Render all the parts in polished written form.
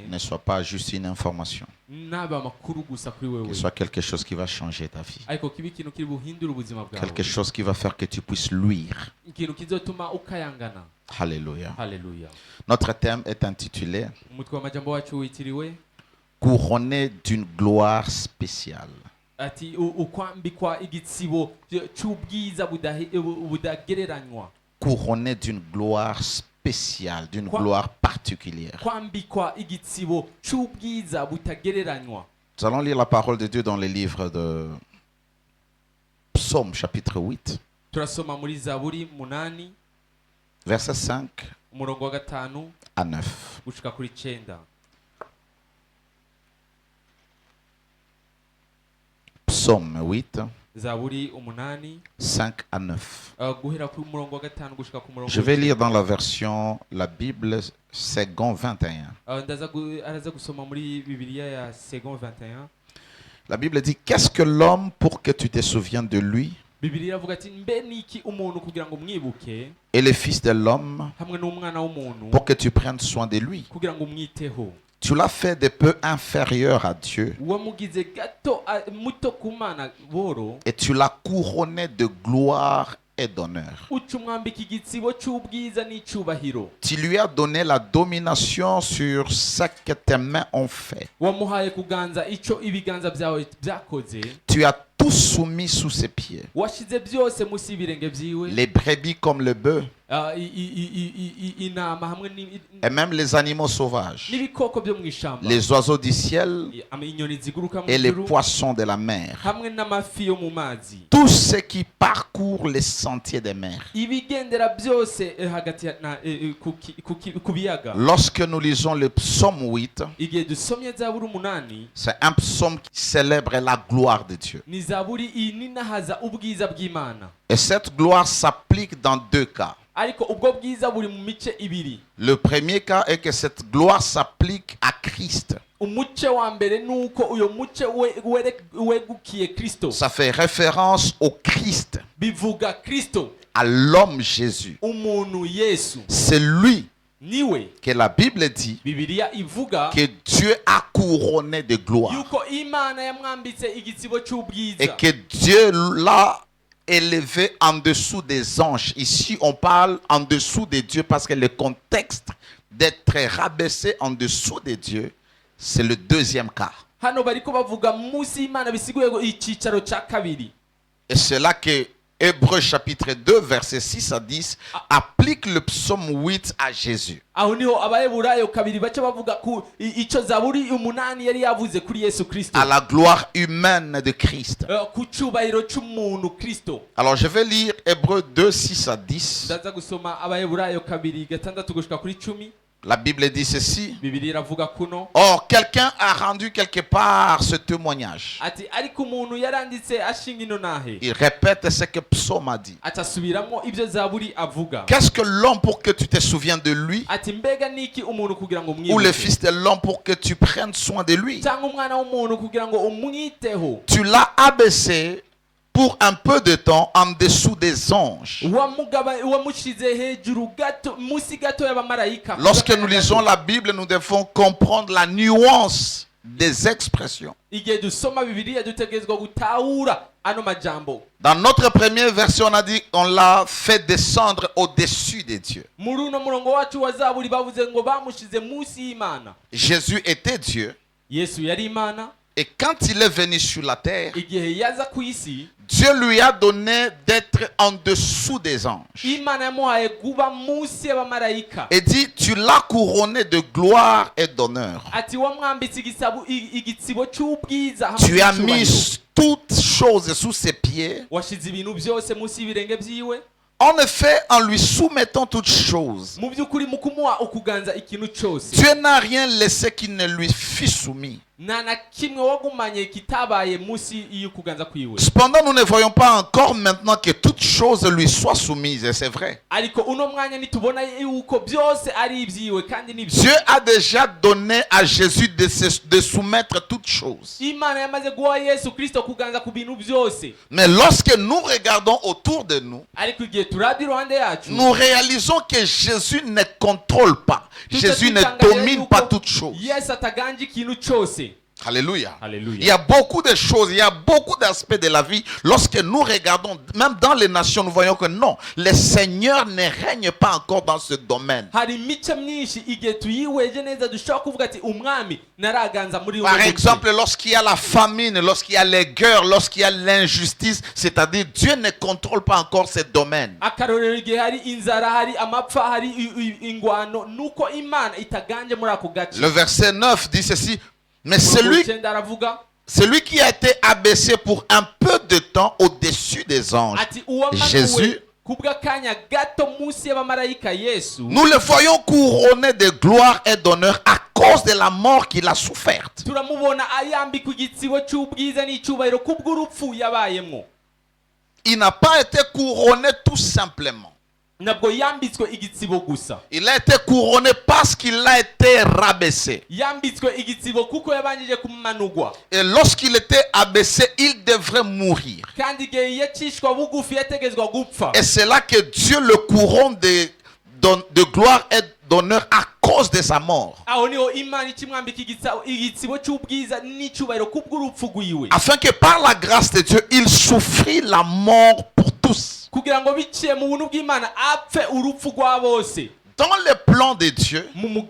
ne soit pas juste une information. Que ce soit quelque chose qui va changer ta vie. Quelque chose qui va faire que tu puisses luire. Alléluia. Notre thème est intitulé Couronné d'une gloire spéciale. Couronné d'une gloire spéciale, d'une gloire particulière. Nous allons lire la parole de Dieu dans les livres de Psaume chapitre 8. Verset 5 à 9. Psaume 8, 5 à 9. Je vais lire dans la version, la Bible, Second 21. La Bible dit, qu'est-ce que l'homme pour que tu te souviennes de lui? Et le fils de l'homme pour que tu prennes soin de lui. Tu l'as fait de peu inférieur à Dieu. Et tu l'as couronné de gloire et d'honneur. Tu lui as donné la domination sur ce que tes mains ont fait. Tu as tout soumis sous ses pieds. Les brebis comme le bœuf. Et même les animaux sauvages. Les oiseaux du ciel et les poissons de la mer. Tout ce qui parcourt les sentiers des mers. Lorsque nous lisons le psaume 8, c'est un psaume qui célèbre la gloire de Dieu. Et cette gloire s'applique dans deux cas. Le premier cas est que cette gloire s'applique à Christ. Ça fait référence au Christ, à l'homme Jésus. C'est lui que la Bible dit que Dieu a couronné de gloire et que Dieu l'a élevé en dessous des anges. Ici, on parle en dessous de Dieu parce que le contexte d'être rabaissé en dessous de Dieu, c'est le deuxième cas. Et c'est là que Hébreux chapitre 2, verset 6 à 10 applique le psaume 8 à Jésus. À la gloire humaine de Christ. Alors je vais lire Hébreux 2, 6 à 10. La Bible dit ceci. Or, quelqu'un a rendu quelque part ce témoignage. Il répète ce que Psaume a dit. Qu'est-ce que l'homme pour que tu te souviennes de lui? Ou le fils de l'homme pour que tu prennes soin de lui? Tu l'as abaissé pour un peu de temps en dessous des anges. Lorsque nous lisons la Bible, nous devons comprendre la nuance des expressions. Dans notre première version, on a dit qu'on l'a fait descendre au-dessus des dieux. Jésus était Dieu. Et quand il est venu sur la terre, Dieu lui a donné d'être en dessous des anges. Et dit, tu l'as couronné de gloire et d'honneur. Tu as mis toutes choses sous ses pieds. En effet, en lui soumettant toutes choses, Dieu n'a rien laissé qui ne lui fût soumis. Cependant, nous ne voyons pas encore maintenant que toutes choses lui soient soumises, et c'est vrai. Dieu a déjà donné à Jésus de soumettre toutes toutes choses. Mais lorsque nous regardons autour de nous, nous réalisons que Jésus ne contrôle pas. Jésus ne domine pas toutes choses. Alléluia. Alléluia. Il y a beaucoup de choses, il y a beaucoup d'aspects de la vie. Lorsque nous regardons, même dans les nations, nous voyons que non, le Seigneur ne règne pas encore dans ce domaine. Par exemple, lorsqu'il y a la famine, lorsqu'il y a les guerres, lorsqu'il y a l'injustice, c'est-à-dire Dieu ne contrôle pas encore ce domaine. Le verset 9 dit ceci. Mais celui qui a été abaissé pour un peu de temps au-dessus des anges, Jésus, nous le voyons couronné de gloire et d'honneur à cause de la mort qu'il a soufferte. Il n'a pas été couronné tout simplement. Il a été couronné parce qu'il a été rabaissé. Et lorsqu'il était abaissé, il devrait mourir. Et c'est là que Dieu le couronne de gloire et d'honneur à cause de sa mort. Afin que par la grâce de Dieu, il souffrit la mort pour tous. Dans le plan de Dieu, il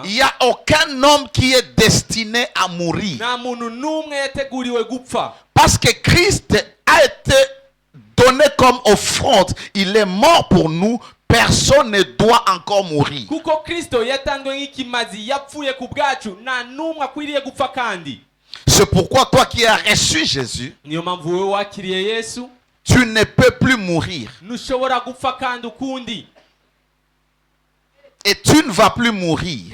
n'y a aucun homme qui est destiné à mourir. Parce que Christ a été donné comme offrande. Il est mort pour nous. Personne ne doit encore mourir. C'est pourquoi toi qui as reçu Jésus, tu ne peux plus mourir. Et tu ne vas plus mourir.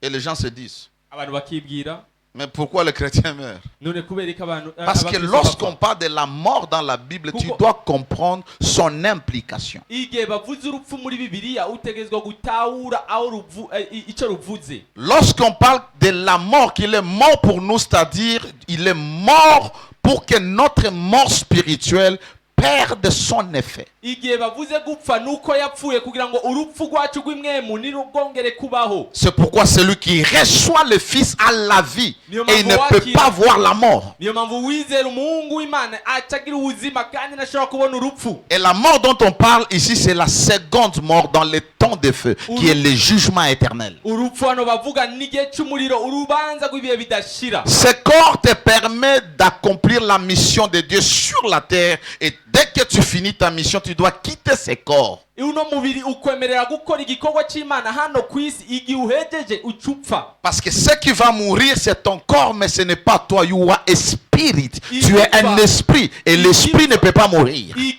Et les gens se disent, mais pourquoi le chrétien meurt? Parce que lorsqu'on parle de la mort dans la Bible, tu dois comprendre son implication. Lorsqu'on parle de la mort, qu'il est mort pour nous, c'est-à-dire il est mort pour que notre mort spirituelle perde son effet. C'est pourquoi celui qui reçoit le Fils a la vie et il ne peut pas voir la mort. Et la mort dont on parle ici, c'est la seconde mort dans les temps de feu, qui est le jugement éternel. Ce corps te permet d'accomplir la mission de Dieu sur la terre, et dès que tu finis ta mission, tu dois quitter ce corps. Parce que ce qui va mourir, c'est ton corps, mais ce n'est pas toi. You are a spirit. Tu es un esprit, et l'esprit ne peut pas mourir. Et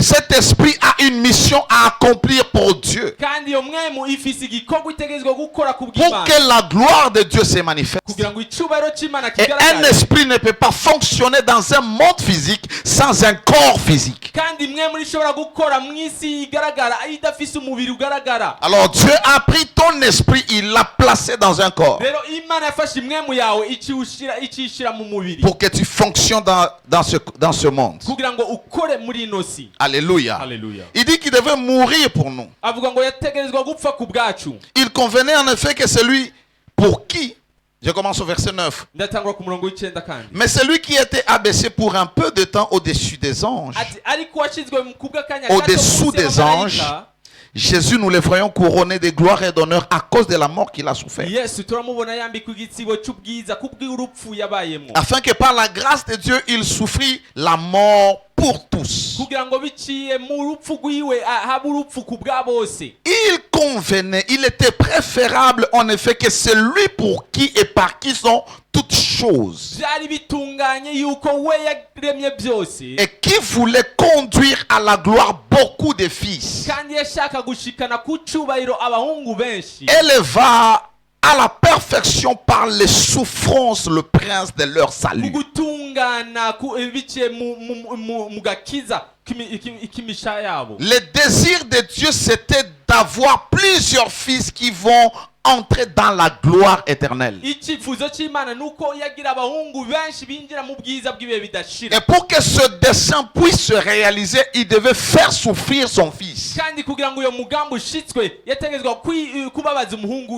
cet esprit a une mission à accomplir pour Dieu, pour que la gloire de Dieu se manifeste. Et un esprit ne peut pas fonctionner dans un monde physique sans un corps physique. Alors Dieu a pris ton esprit, il l'a placé dans un corps, pour que tu fonctionnes dans ce monde. Alléluia. Alléluia. Il dit qu'il devait mourir pour nous. Il convenait en effet que celui pour qui, je commence au verset 9, mais celui qui était abaissé pour un peu de temps au-dessus des anges, au-dessous des anges, Jésus, nous le voyons couronné de gloire et d'honneur à cause de la mort qu'il a souffert. Afin que par la grâce de Dieu, il souffrit la mort pour tous. Il convenait, il était préférable en effet que celui pour qui et par qui sont toutes choses, et qui voulait conduire à la gloire beaucoup de fils, éleva à la perfection par les souffrances le prince de leur salut. Le désir de Dieu, c'était d'avoir plusieurs fils qui vont entrer dans la gloire éternelle. Et pour que ce dessein puisse se réaliser, il devait faire souffrir son fils.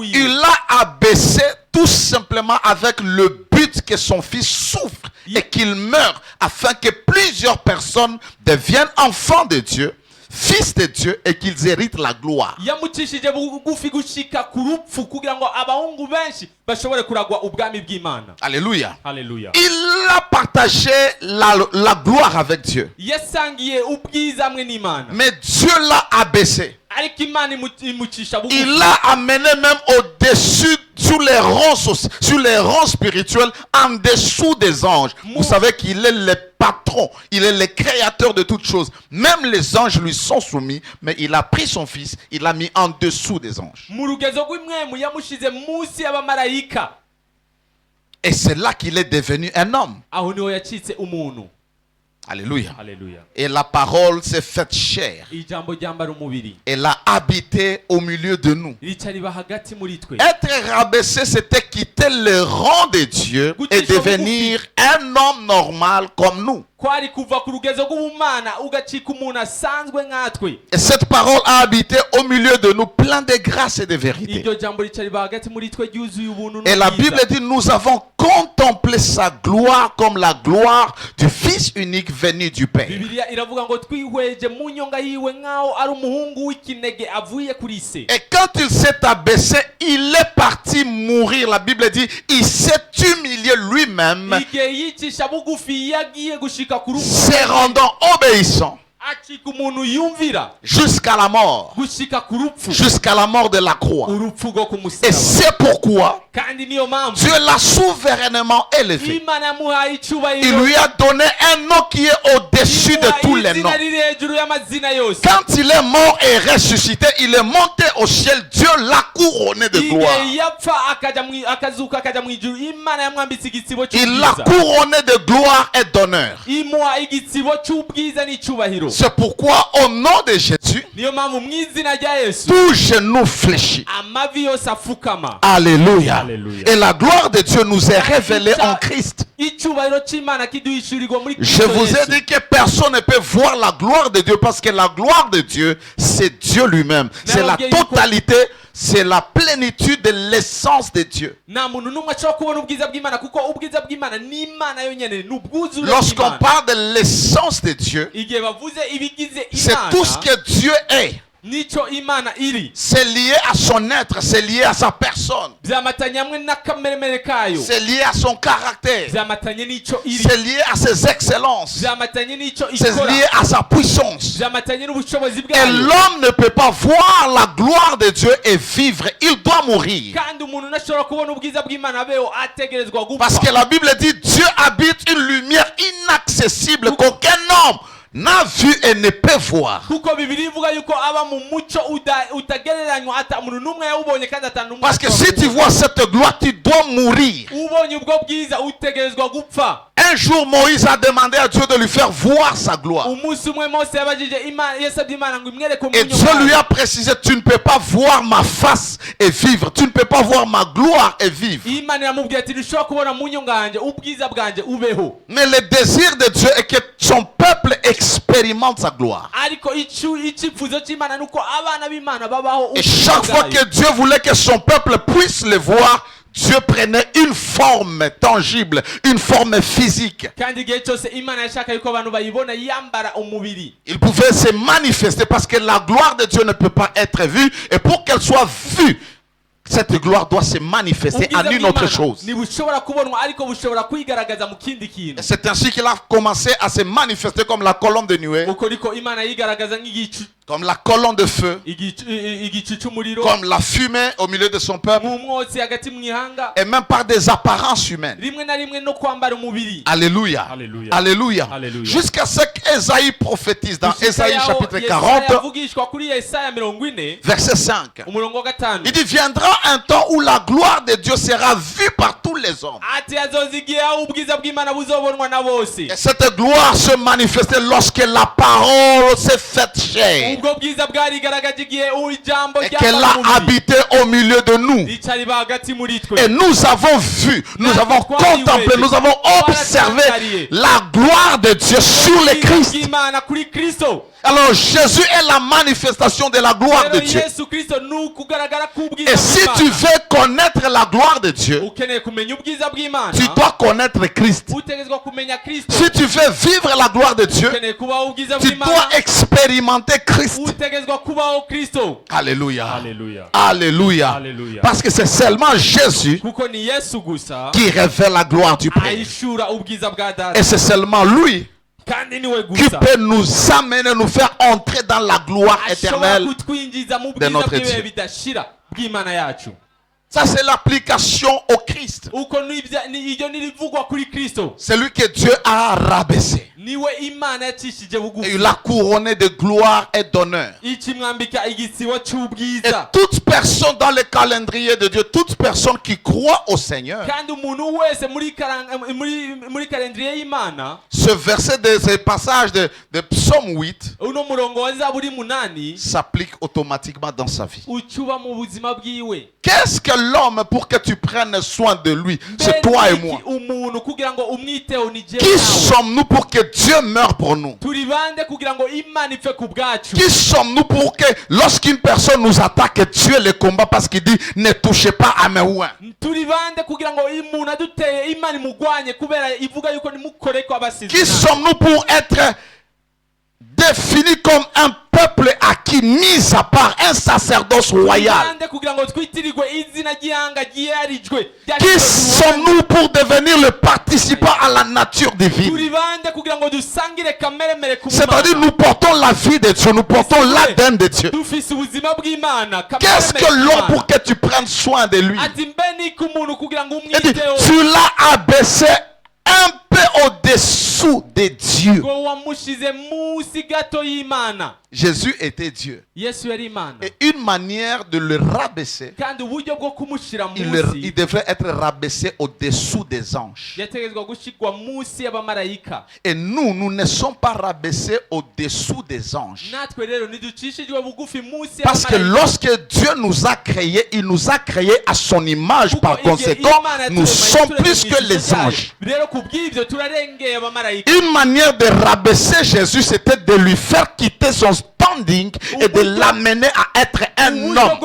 Il l'a abaissé tout simplement avec le but que son fils souffre et qu'il meure, afin que plusieurs personnes deviennent enfants de Dieu, fils de Dieu, et qu'ils héritent la gloire. Alléluia. Alléluia. Il a partagé la gloire avec Dieu. Mais Dieu l'a abaissé. Il l'a amené même au-dessus, sur les rangs spirituels, en dessous des anges. Vous savez qu'il est le patron, il est le créateur de toutes choses. Même les anges lui sont soumis, mais il a pris son fils, il l'a mis en dessous des anges. Et c'est là qu'il est devenu un homme. Alléluia. Alléluia. Et la parole s'est faite chair. Elle a habité au milieu de nous. Être rabaissé, c'était quitter le rang de Dieu et devenir un homme normal comme nous. Et cette parole a habité au milieu de nous, plein de grâce et de vérité. Et la Bible dit, nous avons contemplé sa gloire comme la gloire du Fils unique venu du Père. Et quand il s'est abaissé, il est parti mourir. La Bible dit, il s'est humilié lui-même, se rendant obéissant jusqu'à la mort, jusqu'à la mort de la croix. Et c'est pourquoi Dieu l'a souverainement élevé. Il lui a donné un nom qui est au-dessus de tous les noms. Quand il est mort et ressuscité, il est monté au ciel. Dieu l'a couronné de gloire. Il l'a couronné de gloire et d'honneur. C'est pourquoi au nom de Jésus, tout genou fléchit. Alléluia. Alléluia. Et la gloire de Dieu nous est révélée en Christ. Je vous ai dit que personne ne peut voir la gloire de Dieu, parce que la gloire de Dieu, c'est Dieu lui-même. C'est la totalité, c'est la plénitude de l'essence de Dieu. Lorsqu'on parle de l'essence de Dieu, c'est tout ce que Dieu est. C'est lié à son être, c'est lié à sa personne, c'est lié à son caractère, c'est lié à ses excellences, c'est lié à sa puissance. Et l'homme ne peut pas voir la gloire de Dieu et vivre, il doit mourir. Parce que la Bible dit, Dieu habite une lumière inaccessible qu'aucun homme n'a vu et ne peut voir. Parce que si tu vois cette gloire, tu dois mourir. Un jour, Moïse a demandé à Dieu de lui faire voir sa gloire. Et Dieu lui a précisé, tu ne peux pas voir ma face et vivre. Tu ne peux pas voir ma gloire et vivre. Mais le désir de Dieu est que son peuple expérimente sa gloire. Et chaque fois que Dieu voulait que son peuple puisse le voir, Dieu prenait une forme tangible, une forme physique. Il pouvait se manifester, parce que la gloire de Dieu ne peut pas être vue. Et pour qu'elle soit vue, cette gloire doit se manifester en une autre chose. C'est ainsi qu'il a commencé à se manifester comme la colonne de nuée. comme la colonne de feu, comme la fumée au milieu de son peuple, et même par des apparences humaines. Alléluia. Alléluia. Alléluia. Alléluia. Jusqu'à ce qu'Ésaïe prophétise dans Ésaïe chapitre 40, verset 5. Il dit, viendra un temps où la gloire de Dieu sera vue par tous les hommes. Et cette gloire se manifestait lorsque la parole s'est faite chair. Et qu'elle a habité au milieu de nous. Et nous avons vu, nous avons contemplé, nous avons observé la gloire de Dieu sur le Christ. Alors Jésus est la manifestation de la gloire de Dieu. Et si tu veux connaître la gloire de Dieu, tu dois connaître Christ. Si tu veux vivre la gloire de Dieu, tu dois expérimenter Christ. Alléluia. Alléluia. Alléluia. Alléluia. Parce que c'est seulement Jésus qui révèle la gloire du Père. Et c'est seulement lui qui peut nous amener, nous faire entrer dans la gloire éternelle de notre Dieu. Ça, c'est l'application au Christ. C'est lui que Dieu a rabaissé. Et il l'a couronné de gloire et d'honneur. Et toute personne dans le calendrier de Dieu, toute personne qui croit au Seigneur, ce verset, ce passage de Psaume 8 s'applique automatiquement dans sa vie. Qu'est-ce que l'homme pour que tu prennes soin de lui? C'est toi et moi. Qui sommes-nous pour que Dieu meure pour nous? Qui sommes-nous pour que lorsqu'une personne nous attaque, Dieu le combat parce qu'il dit ne touchez pas à mes oins? Qui sommes-nous pour être définis comme un peuple acquis, mis à part, un sacerdoce royal? Qui sommes-nous pour devenir le participant à la nature divine? C'est-à-dire nous portons la vie de Dieu, nous portons l'ADN de Dieu. Qu'est-ce que l'homme pour que tu prennes soin de lui? Il dit, tu l'as abaissé un peu au-dessous de Dieu. Jésus était Dieu. Et une manière de le rabaisser, il devrait être rabaissé au-dessous des anges. Et nous ne sommes pas rabaissés au-dessous des anges. Parce que lorsque Dieu nous a créés, il nous a créés à son image. Par conséquent, nous sommes plus que les anges. Une manière de rabaisser Jésus, c'était de lui faire quitter son standing et de l'amener à être un homme.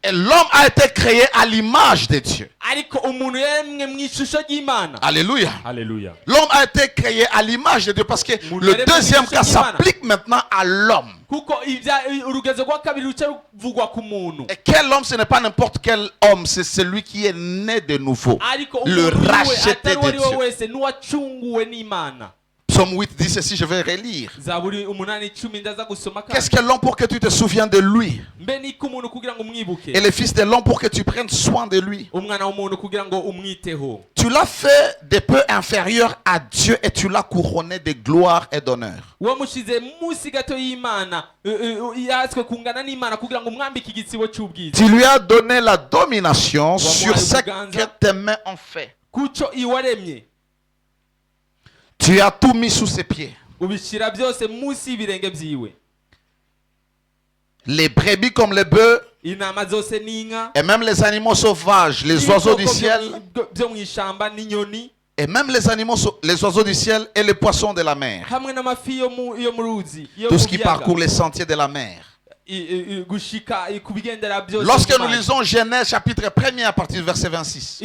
Et l'homme a été créé à l'image de Dieu. Alléluia. Alléluia. L'homme a été créé à l'image de Dieu parce que le deuxième cas s'applique maintenant à l'homme. Et quel homme? Ce n'est pas n'importe quel homme, c'est celui qui est né de nouveau, le racheté de Dieu. Psaume 8 dit ceci, je vais relire. Qu'est-ce que l'homme pour que tu te souviens de lui? Et le fils de l'homme pour que tu prennes soin de lui. Tu l'as fait de peu inférieur à Dieu et tu l'as couronné de gloire et d'honneur. Tu lui as donné la domination sur ce que tes mains ont fait. Tu as tout mis sous ses pieds. Les brebis comme les bœufs, et même les animaux sauvages, les oiseaux du ciel, et même les animaux, les oiseaux du ciel et les poissons de la mer. Tout ce qui parcourt les sentiers de la mer. Lorsque nous lisons Genèse chapitre 1er à partir du verset 26, ou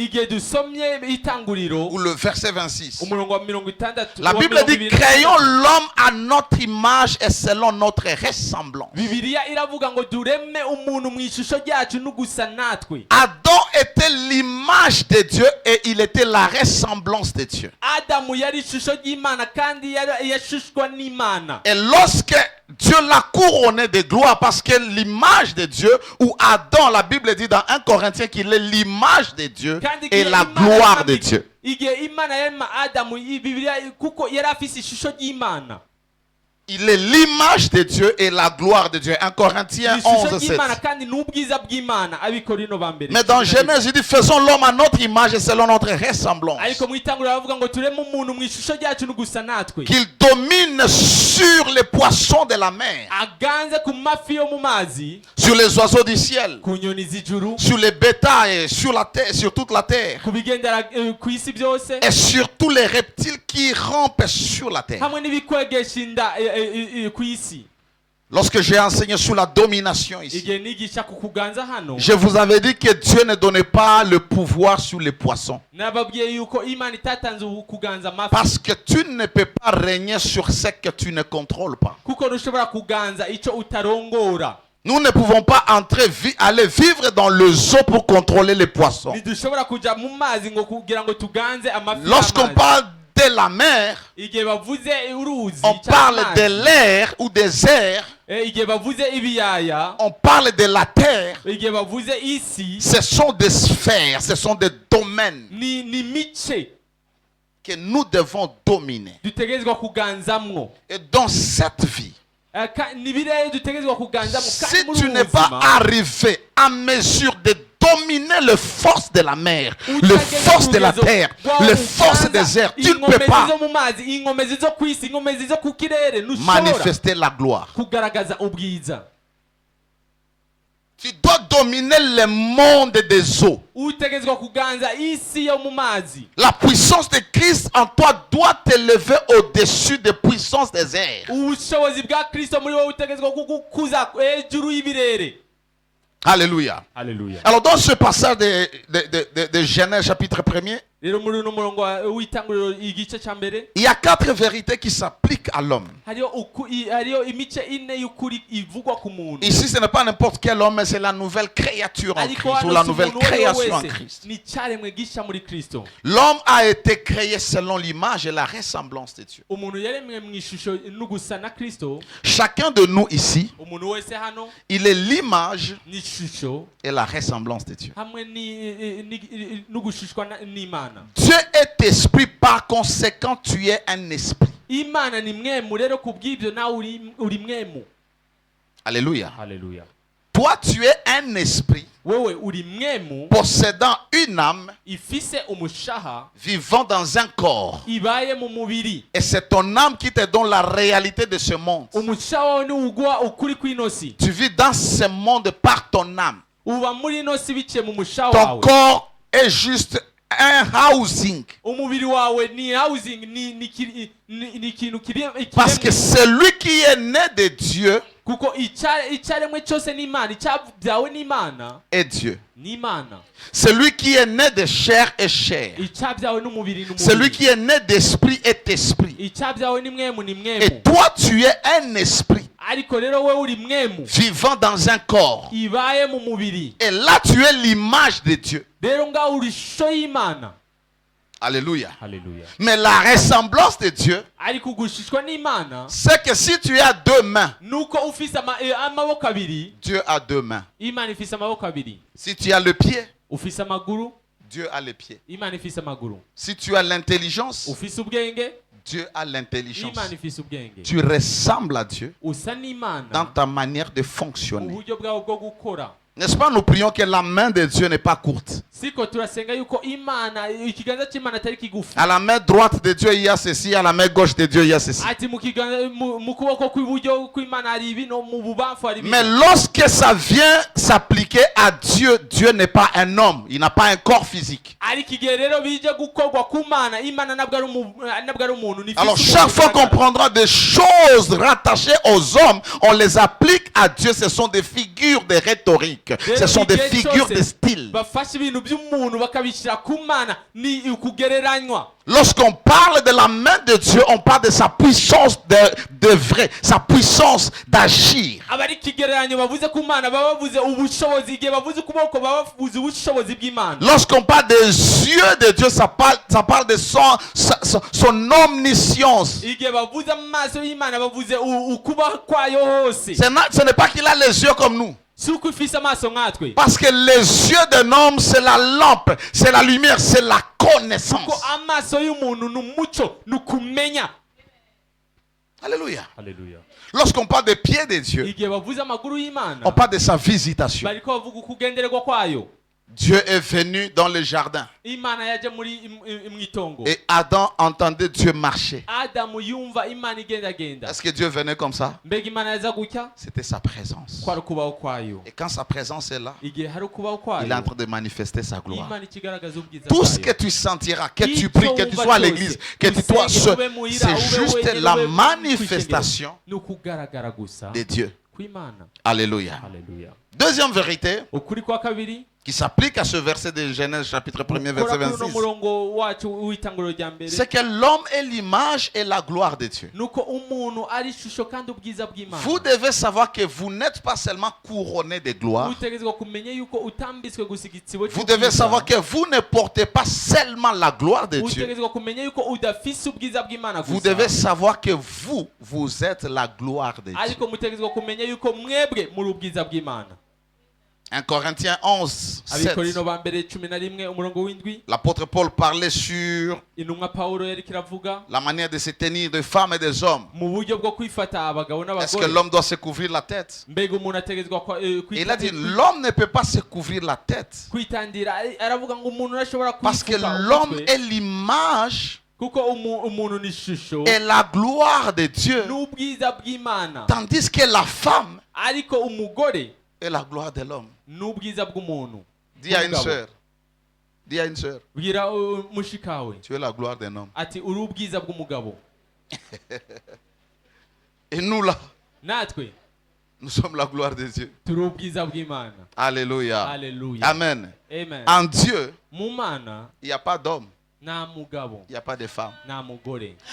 le verset 26, la Bible dit créons l'homme à notre image et selon notre ressemblance. Adam était l'image de Dieu et il était la ressemblance de Dieu. Et lorsque Dieu l'a couronné de gloire, parce que l'image de Dieu, ou Adam, la Bible dit dans 1 Corinthiens qu'il est l'image de Dieu et la gloire de Dieu. Il est l'image de Dieu et la gloire de Dieu. 1 Corinthiens 11, 7. Mais dans Genèse, il dit, faisons l'homme à notre image et selon notre ressemblance. Qu'il domine sur les poissons de la mer, sur les oiseaux du ciel, sur les bétails, sur la terre, sur toute la terre, et sur tous les reptiles qui rampent sur la terre. Lorsque j'ai enseigné sur la domination ici, je vous avais dit que Dieu ne donnait pas le pouvoir sur les poissons. Parce que tu ne peux pas régner sur ce que tu ne contrôles pas. Nous ne pouvons pas aller vivre dans le zoo pour contrôler les poissons. Lorsqu'on parle de la mer, on parle de l'air ou des airs, on parle de la terre. Ce sont des sphères, ce sont des domaines que nous devons dominer. Et dans cette vie, si tu n'es pas arrivé à mesure de dominer les forces de la mer, les forces de la terre, les forces des airs, tu ne peux pas manifester la gloire. Tu dois dominer le monde des eaux. La puissance de Christ en toi doit t'élever au-dessus des puissances des airs. Alléluia. Alléluia. Alors dans ce passage de Genèse chapitre 1er, il y a 4 vérités qui s'appliquent à l'homme. Ici, ce n'est pas n'importe quel homme, mais c'est la nouvelle créature en Christ, ou la nouvelle création en Christ. L'homme a été créé selon l'image et la ressemblance de Dieu. Chacun de nous ici, il est l'image et la ressemblance de Dieu. Dieu est esprit, par conséquent, tu es un esprit. Alléluia. Alléluia. Toi, tu es un esprit possédant une âme, vivant dans un corps. Et c'est ton âme qui te donne la réalité de ce monde. Tu vis dans ce monde par ton âme. Ton corps est juste un housing. Parce que celui qui est né de Dieu est Dieu. Celui qui est né de chair est chair. Celui qui est né d'esprit est esprit. Et toi, tu es un esprit vivant dans un corps. Et là, tu es l'image de Dieu. Alléluia. Alléluia. Mais la ressemblance de Dieu, c'est que si tu as 2 mains, Dieu a 2 mains. Si tu as le pied, Dieu a les pieds. Si tu as l'intelligence, Dieu a l'intelligence. Tu ressembles à Dieu dans ta manière de fonctionner. N'est-ce pas, nous prions que la main de Dieu n'est pas courte. À la main droite de Dieu, il y a ceci. À la main gauche de Dieu, il y a ceci. Mais lorsque ça vient s'appliquer à Dieu, Dieu n'est pas un homme. Il n'a pas un corps physique. Alors chaque fois qu'on prendra des choses rattachées aux hommes, on les applique à Dieu. Ce sont des figures de rhétorique. symboliques. Ce sont des figures de style. Lorsqu'on parle de la main de Dieu, on parle de sa puissance de vrai, sa puissance d'agir. Lorsqu'on parle des yeux de Dieu, ça parle de son omniscience. Ce n'est pas qu'il a les yeux comme nous. Parce que les yeux d'un homme, c'est la lampe, c'est la lumière, c'est la connaissance. Alléluia. Alléluia. Lorsqu'on parle des pieds de Dieu, on parle de sa visitation. Dieu est venu dans le jardin. Et Adam entendait Dieu marcher. Est-ce que Dieu venait comme ça? C'était sa présence. Et quand sa présence est là, il est en train de manifester sa gloire. Tout ce que tu sentiras, que tu pries, que tu sois à l'église, que tu sois seul, c'est juste la manifestation de Dieu. Alléluia. Deuxième vérité qui s'applique à ce verset de Genèse chapitre 1er verset 26, c'est que l'homme est l'image et la gloire de Dieu. Vous devez savoir que vous n'êtes pas seulement couronné de gloire. Vous devez savoir que vous ne portez pas seulement la gloire de Dieu. Vous devez savoir que vous êtes la gloire de Dieu. 1 Corinthiens 11, 7. L'apôtre Paul parlait sur la manière de se tenir des femmes et des hommes. Est-ce que l'homme doit se couvrir la tête? Il a dit l'homme ne peut pas se couvrir la tête. Parce que l'homme est l'image et la gloire de Dieu. Tandis que la femme est la gloire de l'homme. Dis à une sœur. Dis à une sœur. Tu es la gloire d'un homme. Et nous là, nous sommes la gloire de Dieu. Alléluia. Amen. En Dieu, il n'y a pas d'homme. Il n'y a pas de femme.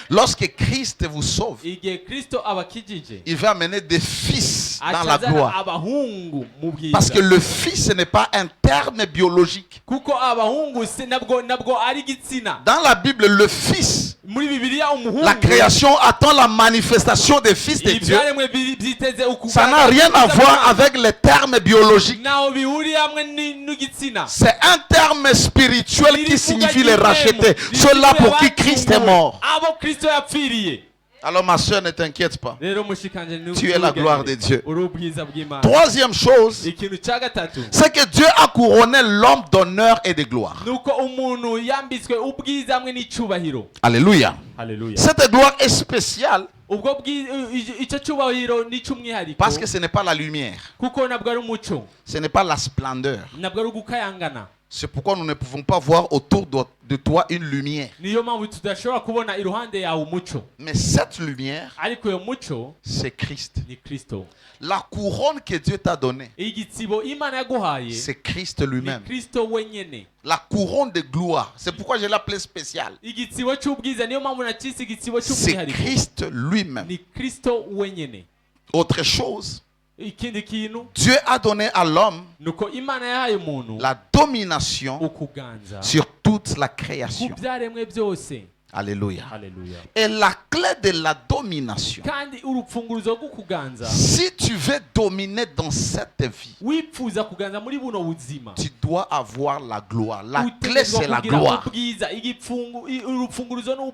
Lorsque Christ vous sauve, il va amener des fils dans la gloire. Parce que le fils, ce n'est pas un terme biologique. Dans la Bible, le fils, la création attend la manifestation des fils de Dieu. Ça n'a rien à voir avec les termes biologiques. C'est un terme spirituel qui signifie les racheter. Ceux-là pour qui Christ est mort. Alors ma soeur, ne t'inquiète pas. Tu es la gloire de Dieu. Troisième chose, c'est que Dieu a couronné l'homme d'honneur et de gloire. Alléluia. Cette gloire est spéciale parce que ce n'est pas la lumière. Ce n'est pas la splendeur. C'est pourquoi nous ne pouvons pas voir autour de toi une lumière. Mais cette lumière, c'est Christ. La couronne que Dieu t'a donnée, c'est Christ lui-même. La couronne de gloire, c'est pourquoi je l'appelais spéciale. C'est Christ lui-même. Autre chose, Dieu a donné à l'homme la domination sur toute la création. Alléluia. Et la clé de la domination, si tu veux dominer dans cette vie, tu dois avoir la gloire. La clé, c'est la gloire.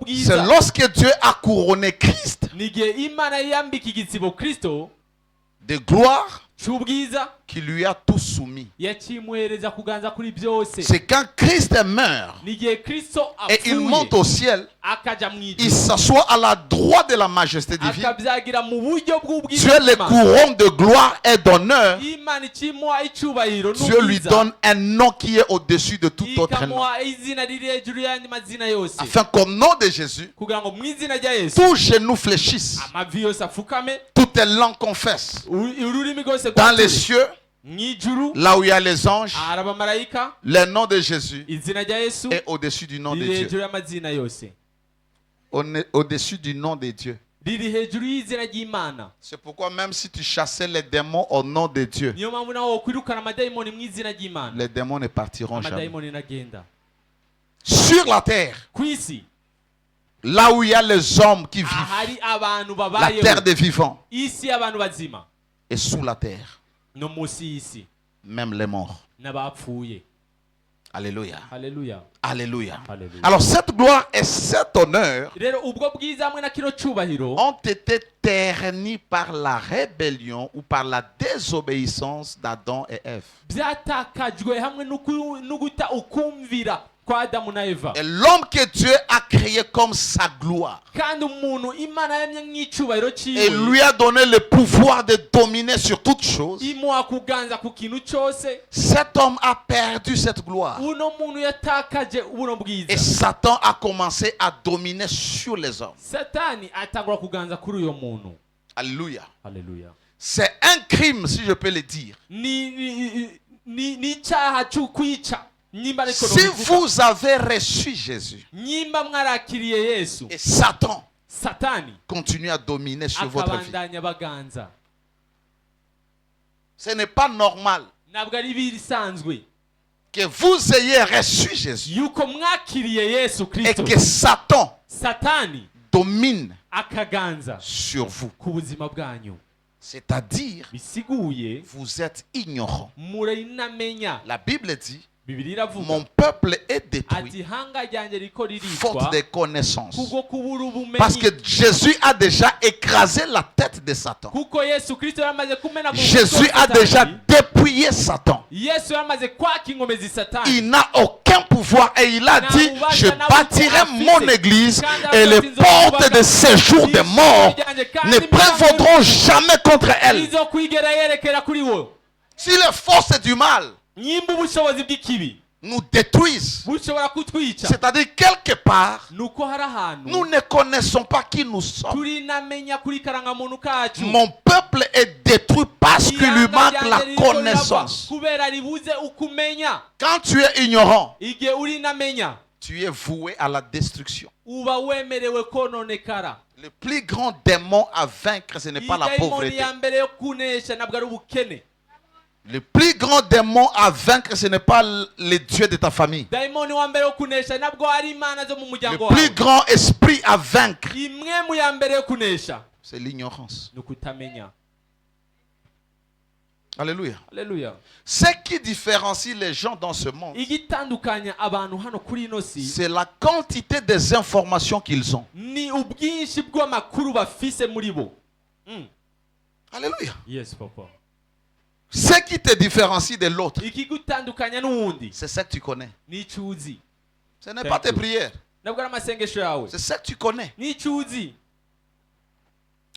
C'est lorsque Dieu a couronné Christ de gloire qui lui a tout soumis. C'est quand Christ meurt et il monte au ciel, il s'assoit à la droite de la majesté divine. Dieu le couronne de gloire et d'honneur. Dieu lui donne un nom qui est au-dessus de tout autre nom, afin qu'au nom de Jésus, tout genou fléchisse, toute langue confesse, dans les cieux, là où il y a les anges, le nom de Jésus est au-dessus du nom de Dieu. On est au-dessus du nom de Dieu. C'est pourquoi même si tu chassais les démons au nom de Dieu, les démons ne partiront jamais. Sur la terre, là où il y a les hommes qui vivent, la terre des vivants, et sous la terre, même les morts. Alléluia. Alléluia. Alléluia. Alléluia. Alors cette gloire et cet honneur ont été ternis par la rébellion ou par la désobéissance d'Adam et Ève. Et l'homme que Dieu a créé comme sa gloire, et lui a donné le pouvoir de dominer sur toutes choses, cet homme a perdu cette gloire. Et Satan a commencé à dominer sur les hommes. Alléluia. Alléluia. C'est un crime, si je peux le dire. Si vous avez reçu Jésus et Satan continue à dominer sur votre vie, ce n'est pas normal que vous ayez reçu Jésus et que Satan domine sur vous. C'est-à-dire, vous êtes ignorant. La Bible dit, mon peuple est détruit faute de connaissances. Parce que Jésus a déjà écrasé la tête de Satan. Jésus a déjà dépouillé Satan. Il n'a aucun pouvoir et il a dit, je bâtirai mon église et les portes de séjour des morts ne prévaudront jamais contre elle. Si les forces du mal nous détruisent, c'est-à-dire quelque part, nous ne connaissons pas qui nous sommes. Mon peuple est détruit parce qu'il lui manque la connaissance. Quand tu es ignorant, tu es voué à la destruction. Le plus grand démon à vaincre, ce n'est pas la pauvreté. Le plus grand démon à vaincre, ce n'est pas le Dieu de ta famille. Le plus grand esprit à vaincre, c'est l'ignorance. Alléluia. Alléluia. Ce qui différencie les gens dans ce monde, c'est la quantité des informations qu'ils ont. Alléluia. Yes, papa. Ce qui te différencie de l'autre, c'est ce que tu connais. Ce n'est pas tes prières. C'est ce que tu connais.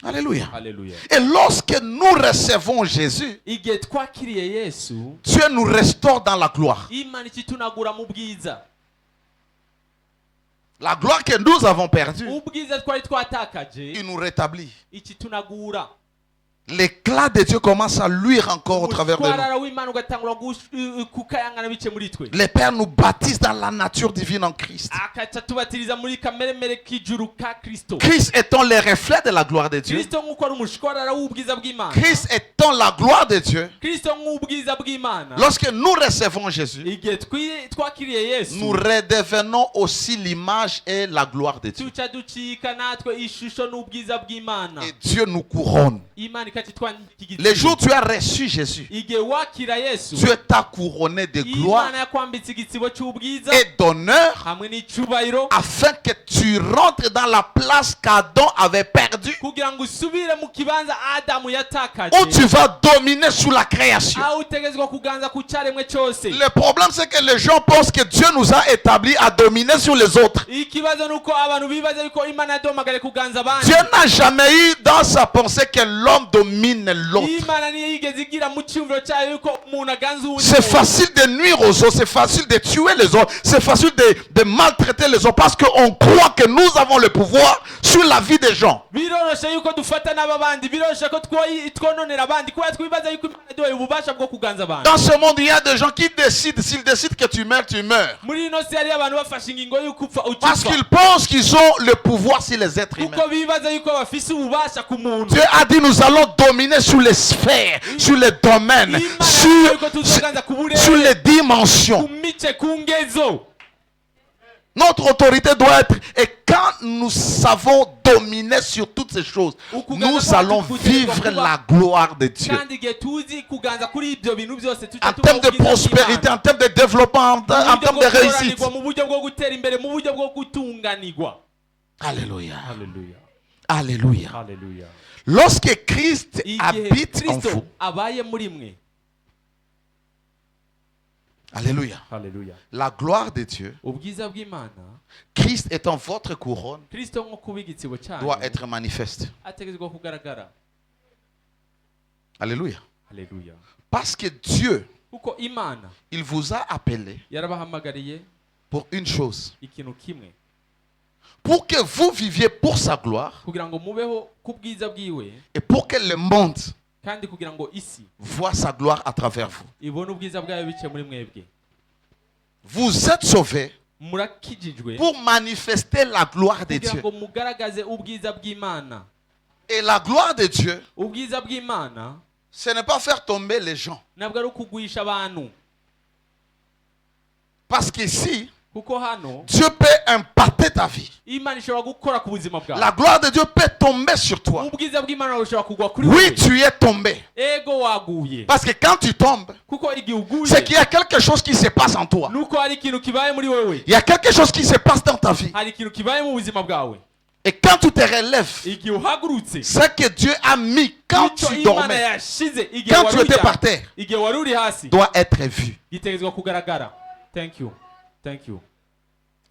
Alléluia. Alléluia. Et lorsque nous recevons Jésus, Dieu nous restaure dans la gloire. La gloire que nous avons perdue, il nous rétablit. L'éclat de Dieu commence à luire encore au travers de nous. Les pères nous baptisent dans la nature divine en Christ. Christ étant le reflet de la gloire de Dieu. Christ étant la gloire de Dieu. Lorsque nous recevons Jésus, nous redevenons aussi l'image et la gloire de Dieu. Et Dieu nous couronne. Le jour où tu as reçu Jésus, Dieu t'a couronné de gloire et d'honneur afin que tu rentres dans la place qu'Adam avait perdue, où tu vas dominer sous la création. Le problème, c'est que les gens pensent que Dieu nous a établis à dominer sur les autres. Dieu n'a jamais eu dans sa pensée que l'homme domine l'autre. C'est facile de nuire aux autres, c'est facile de tuer les autres, c'est facile de maltraiter les autres parce qu'on croit que nous avons le pouvoir sur la vie des gens. Dans ce monde, il y a des gens qui décident, s'ils décident que tu meurs, tu meurs. Parce qu'ils pensent qu'ils ont le pouvoir sur les êtres humains. Dieu a dit, nous allons dominer sur les sphères, sur les domaines, sur les dimensions. Notre autorité doit être, et quand nous savons dominer sur toutes ces choses, nous allons vivre la gloire de Dieu. En termes de prospérité, en termes de développement, en termes de réussite. Alléluia. Alléluia. Alléluia. Lorsque Christ habite en vous, Alléluia. Alléluia. La gloire de Dieu, Christ étant votre couronne, doit être manifeste. Alléluia. Alléluia. Parce que Dieu, il vous a appelé pour une chose. Pour que vous viviez pour sa gloire et pour que le monde voit sa gloire à travers vous. Vous êtes sauvés pour manifester la gloire de Dieu. Et la gloire de Dieu, ce n'est pas faire tomber les gens. Parce qu'ici, Dieu peut impacter ta vie. La gloire de Dieu peut tomber sur toi. Oui, tu es tombé. Parce que quand tu tombes, c'est qu'il y a quelque chose qui se passe en toi. Il y a quelque chose qui se passe dans ta vie. Et quand tu te relèves, c'est que Dieu a mis quand tu dormais, quand tu étais par terre, doit être vu. Thank you.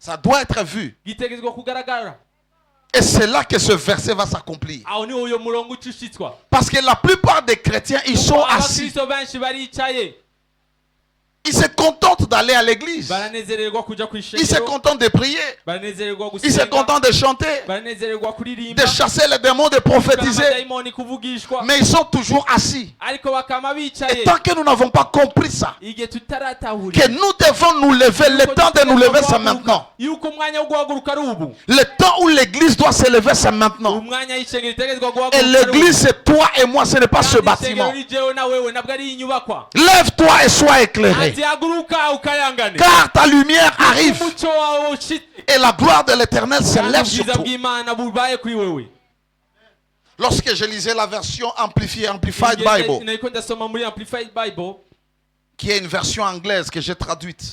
Ça doit être vu. Et c'est là que ce verset va s'accomplir. Parce que la plupart des chrétiens, ils sont assis. Ils se contentent d'aller à l'église. Ils se contentent de prier. Ils se contentent de chanter, de chasser les démons, de prophétiser. Mais ils sont toujours assis. Et tant que nous n'avons pas compris ça, que nous devons nous lever, le temps de nous lever, c'est maintenant. Le temps où l'église doit se lever, c'est maintenant. Et l'église, c'est toi et moi, ce n'est pas ce bâtiment. Lève-toi et sois éclairé. Car ta lumière arrive et la gloire de l'Éternel s'élève sur toi. Lorsque je lisais la version amplifiée, Amplified Bible, qui est une version anglaise que j'ai traduite,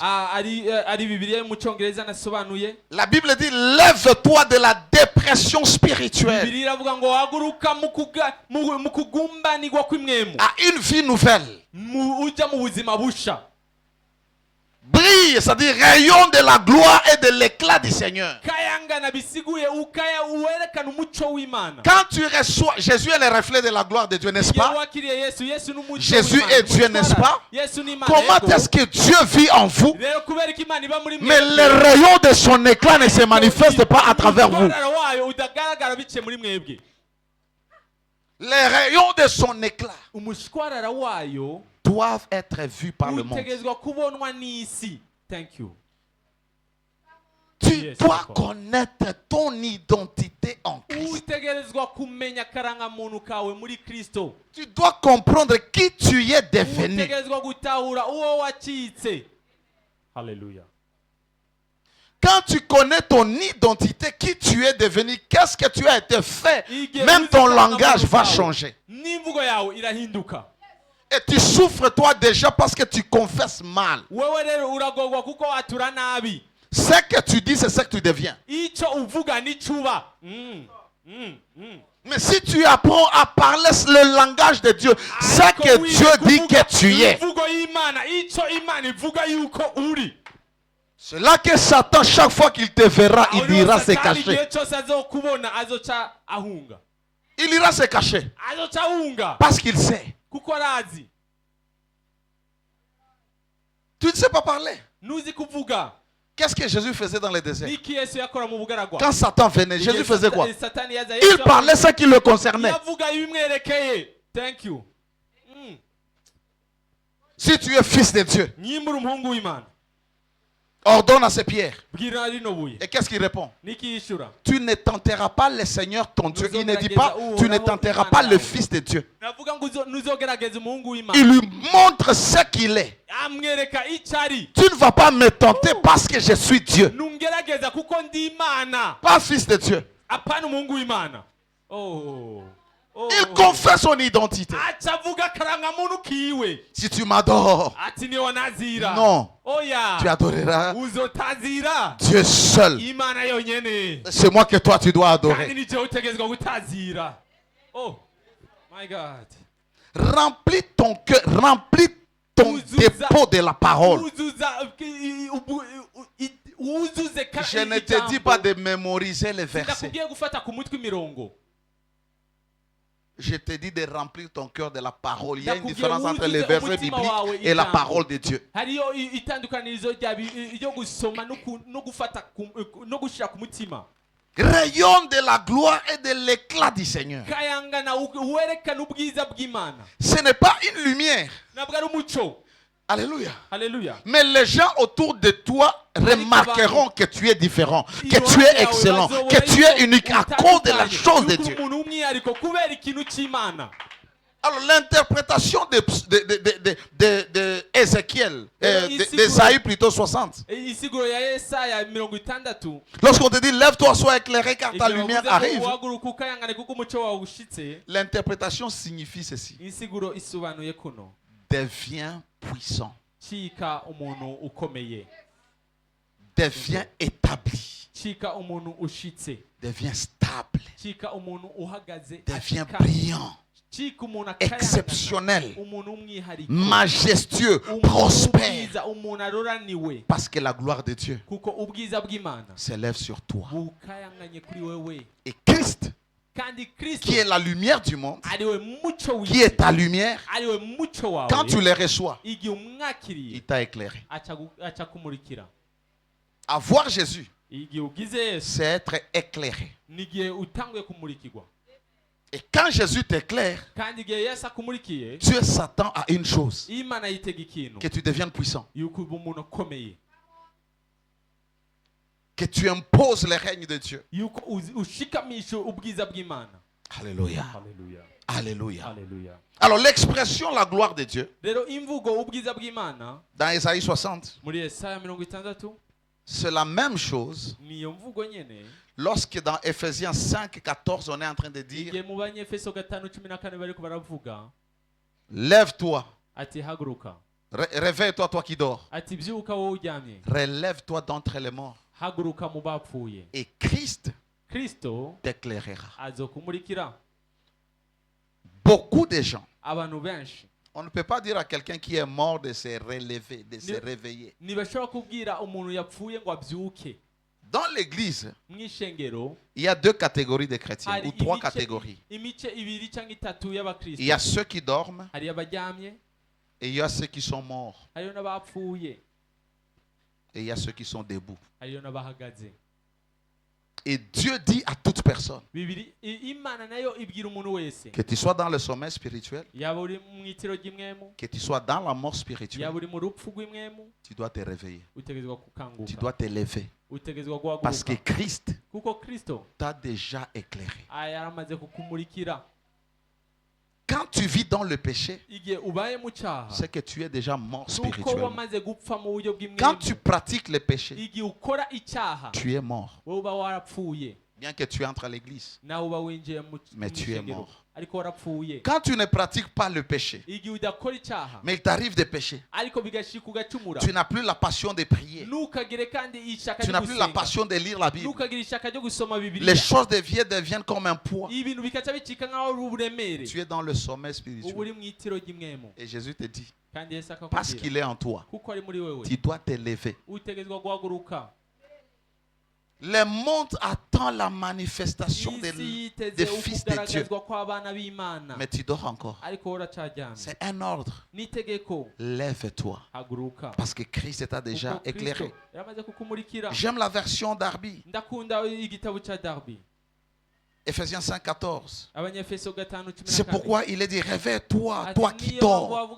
la Bible dit: lève-toi de la dépression spirituelle à une vie nouvelle. Brille, c'est-à-dire rayon de la gloire et de l'éclat du Seigneur. Quand tu reçois, Jésus est le reflet de la gloire de Dieu, n'est-ce pas? Jésus est Dieu, n'est-ce pas? Comment est-ce que Dieu vit en vous, mais le rayon de son éclat ne se manifeste pas à travers vous? Les rayons de son éclat doivent être vus par le monde. Tu dois connaître ton identité en Christ. Tu dois comprendre qui tu es devenu. Alléluia. Quand tu connais ton identité, qui tu es devenu, qu'est-ce que tu as été fait, même ton langage va changer. Et tu souffres toi déjà parce que tu confesses mal. Ce que tu dis, c'est ce que tu deviens. Mais si tu apprends à parler le langage de Dieu, c'est que Dieu dit que tu es. C'est là que Satan, chaque fois qu'il te verra, il ira se cacher. Il ira se cacher. Parce qu'il sait. Tu ne sais pas parler. Qu'est-ce que Jésus faisait dans le désert? Quand Satan venait, Jésus faisait quoi? Il parlait ce qui le concernait. Thank you. Si tu es fils de Dieu, ordonne à ces pierres. Et qu'est-ce qu'il répond? Tu ne tenteras pas le Seigneur ton Dieu. Il ne dit pas tu ne tenteras pas le Fils de Dieu. Il lui montre ce qu'il est. Tu ne vas pas me tenter parce que je suis Dieu. Pas fils de Dieu. Il confesse son identité. Si tu m'adores, non, tu adoreras Dieu seul. C'est moi que toi tu dois adorer. Oh my God. Remplis ton cœur, remplis ton dépôt de la parole. Je ne te dis pas de mémoriser les versets. Je te dis de remplir ton cœur de la parole. Il y a une différence entre les versets bibliques et la parole de Dieu. Rayonne de la gloire et de l'éclat du Seigneur. Ce n'est pas une lumière. Alléluia. Alléluia. Mais les gens autour de toi remarqueront que tu es différent, que tu es excellent, que tu es unique à cause de la chose de Dieu. Alors l'interprétation de Ézéchiel, d'Ésaïe plutôt 60. Lorsqu'on te dit lève-toi, sois éclairé car ta lumière arrive. L'interprétation signifie ceci. Deviens puissant. Deviens établi. Deviens stable. Deviens brillant. Exceptionnel, majestueux, prospère. Parce que la gloire de Dieu s'élève sur toi. Et Christ, qui est la lumière du monde, qui est ta lumière, quand tu les reçois, il t'a éclairé. Avoir Jésus, c'est être éclairé. Et quand Jésus t'éclaire, Dieu s'attend à une chose, que tu deviennes puissant, que tu imposes le règne de Dieu. Alléluia. Alléluia. Alléluia. Alors l'expression la gloire de Dieu, dans Ésaïe 60, c'est la même chose. Lorsque dans Ephésiens 5, 14, on est en train de dire lève-toi, réveille-toi, toi qui dors, relève-toi d'entre les morts, et Christ t'éclairera. Beaucoup de gens, on ne peut pas dire à quelqu'un qui est mort de se relever, de se réveiller. Dans l'église, il y a deux catégories de chrétiens, ou trois catégories. Il y a ceux qui dorment, et il y a ceux qui sont morts, et il y a ceux qui sont debout. Et Dieu dit à toute personne, que tu sois dans le sommeil spirituel, que tu sois dans la mort spirituelle, tu dois te réveiller, tu dois te lever. Parce que Christ t'a déjà éclairé. Quand tu vis dans le péché, c'est que tu es déjà mort spirituellement. Quand tu pratiques le péché, tu es mort. Bien que tu entres à l'église, mais tu es mort. Quand tu ne pratiques pas le péché, mais il t'arrive de pécher, tu n'as plus la passion de prier, tu n'as plus la passion de lire la Bible, les choses deviennent comme un poids. Tu es dans le sommeil spirituel. Et Jésus te dit, parce qu'il est en toi, tu dois te lever. Le monde attend la manifestation des fils de Dieu. Mais tu dors encore. C'est un ordre. Lève-toi. Parce que Christ t'a déjà éclairé. J'aime la version Darby. Ephésiens 5:14. C'est pourquoi il est dit, réveille-toi, toi qui dors.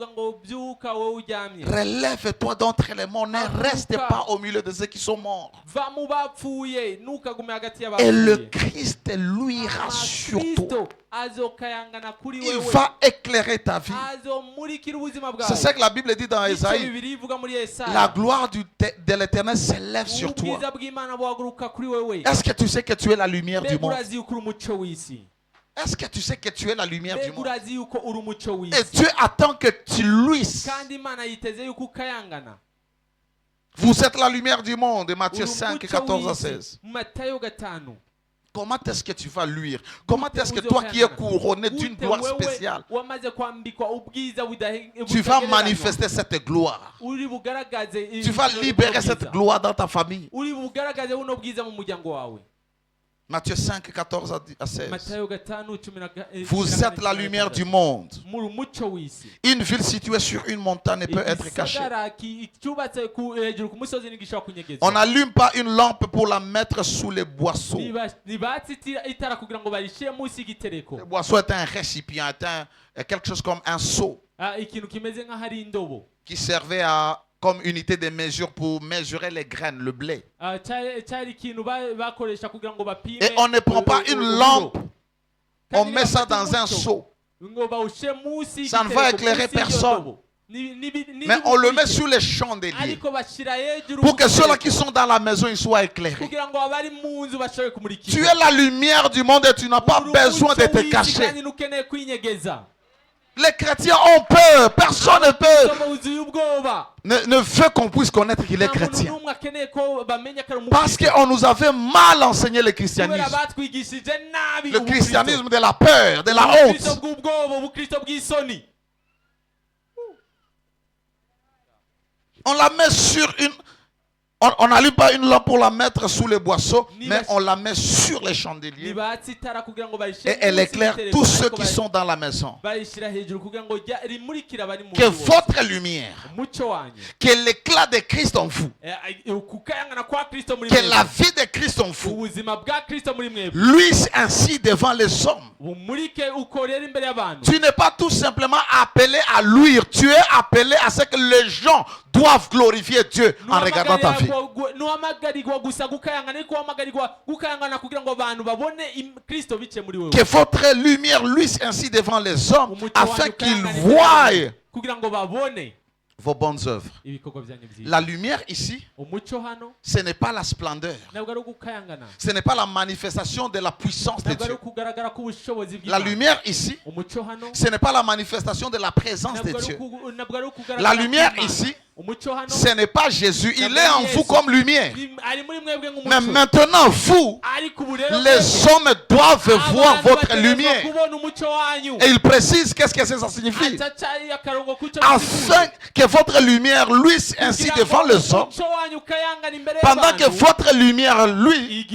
Relève-toi d'entre les morts, ne reste pas au milieu de ceux qui sont morts. Et le Christ, lui, rassure-toi. Il va éclairer ta vie. C'est ce que la Bible dit dans Ésaïe. La gloire de l'Éternel s'élève sur toi. Est-ce que tu sais que tu es la lumière du monde? Est-ce que tu sais que tu es la lumière du monde? Et Dieu attend que tu luises. Vous êtes la lumière du monde. Matthieu 5, 14 à 16. Comment est-ce que tu vas luire? Comment est-ce que toi qui es couronné d'une gloire spéciale, tu vas manifester cette gloire? Tu vas libérer cette gloire dans ta famille. Matthieu 5, 14 à 16. Vous êtes la lumière du monde. Une ville située sur une montagne ne peut être cachée. On n'allume pas une lampe pour la mettre sous les boisseaux. Le boisseau est un récipient, quelque chose comme un seau qui servait à comme unité de mesure pour mesurer les graines, le blé. Et on ne prend pas une lampe, on met ça dans un seau. Ça ne va éclairer personne. Mais on le met sous les chandeliers pour que ceux-là qui sont dans la maison ils soient éclairés. Tu es la lumière du monde et tu n'as pas besoin de te cacher. Les chrétiens ont peur. Personne ne veut qu'on puisse connaître qu'il est chrétien. Parce qu'on nous avait mal enseigné le christianisme. Le christianisme de la peur, de la honte. On la met sur une... On n'allume pas une lampe pour la mettre sous les boisseaux, mais on la met sur les chandeliers. Et elle éclaire tous ceux qui sont dans la maison. Que votre lumière, que l'éclat de Christ en vous, que la vie de Christ en vous, luise ainsi devant les hommes. Tu n'es pas tout simplement appelé à luire, tu es appelé à ce que les gens doivent glorifier Dieu en regardant ta vie. Que votre lumière luise ainsi devant les hommes afin qu'ils voient vos bonnes œuvres. La lumière ici, ce n'est pas la splendeur. Ce n'est pas la manifestation de la puissance de Dieu. La lumière ici, ce n'est pas la manifestation de la présence de Dieu. La lumière ici, ce n'est pas Jésus, il est en vous comme lumière. Mais maintenant, vous, les hommes doivent voir votre lumière. Et il précise qu'est-ce que ça signifie. Afin que votre lumière luise ainsi devant les hommes, pendant que votre lumière luit,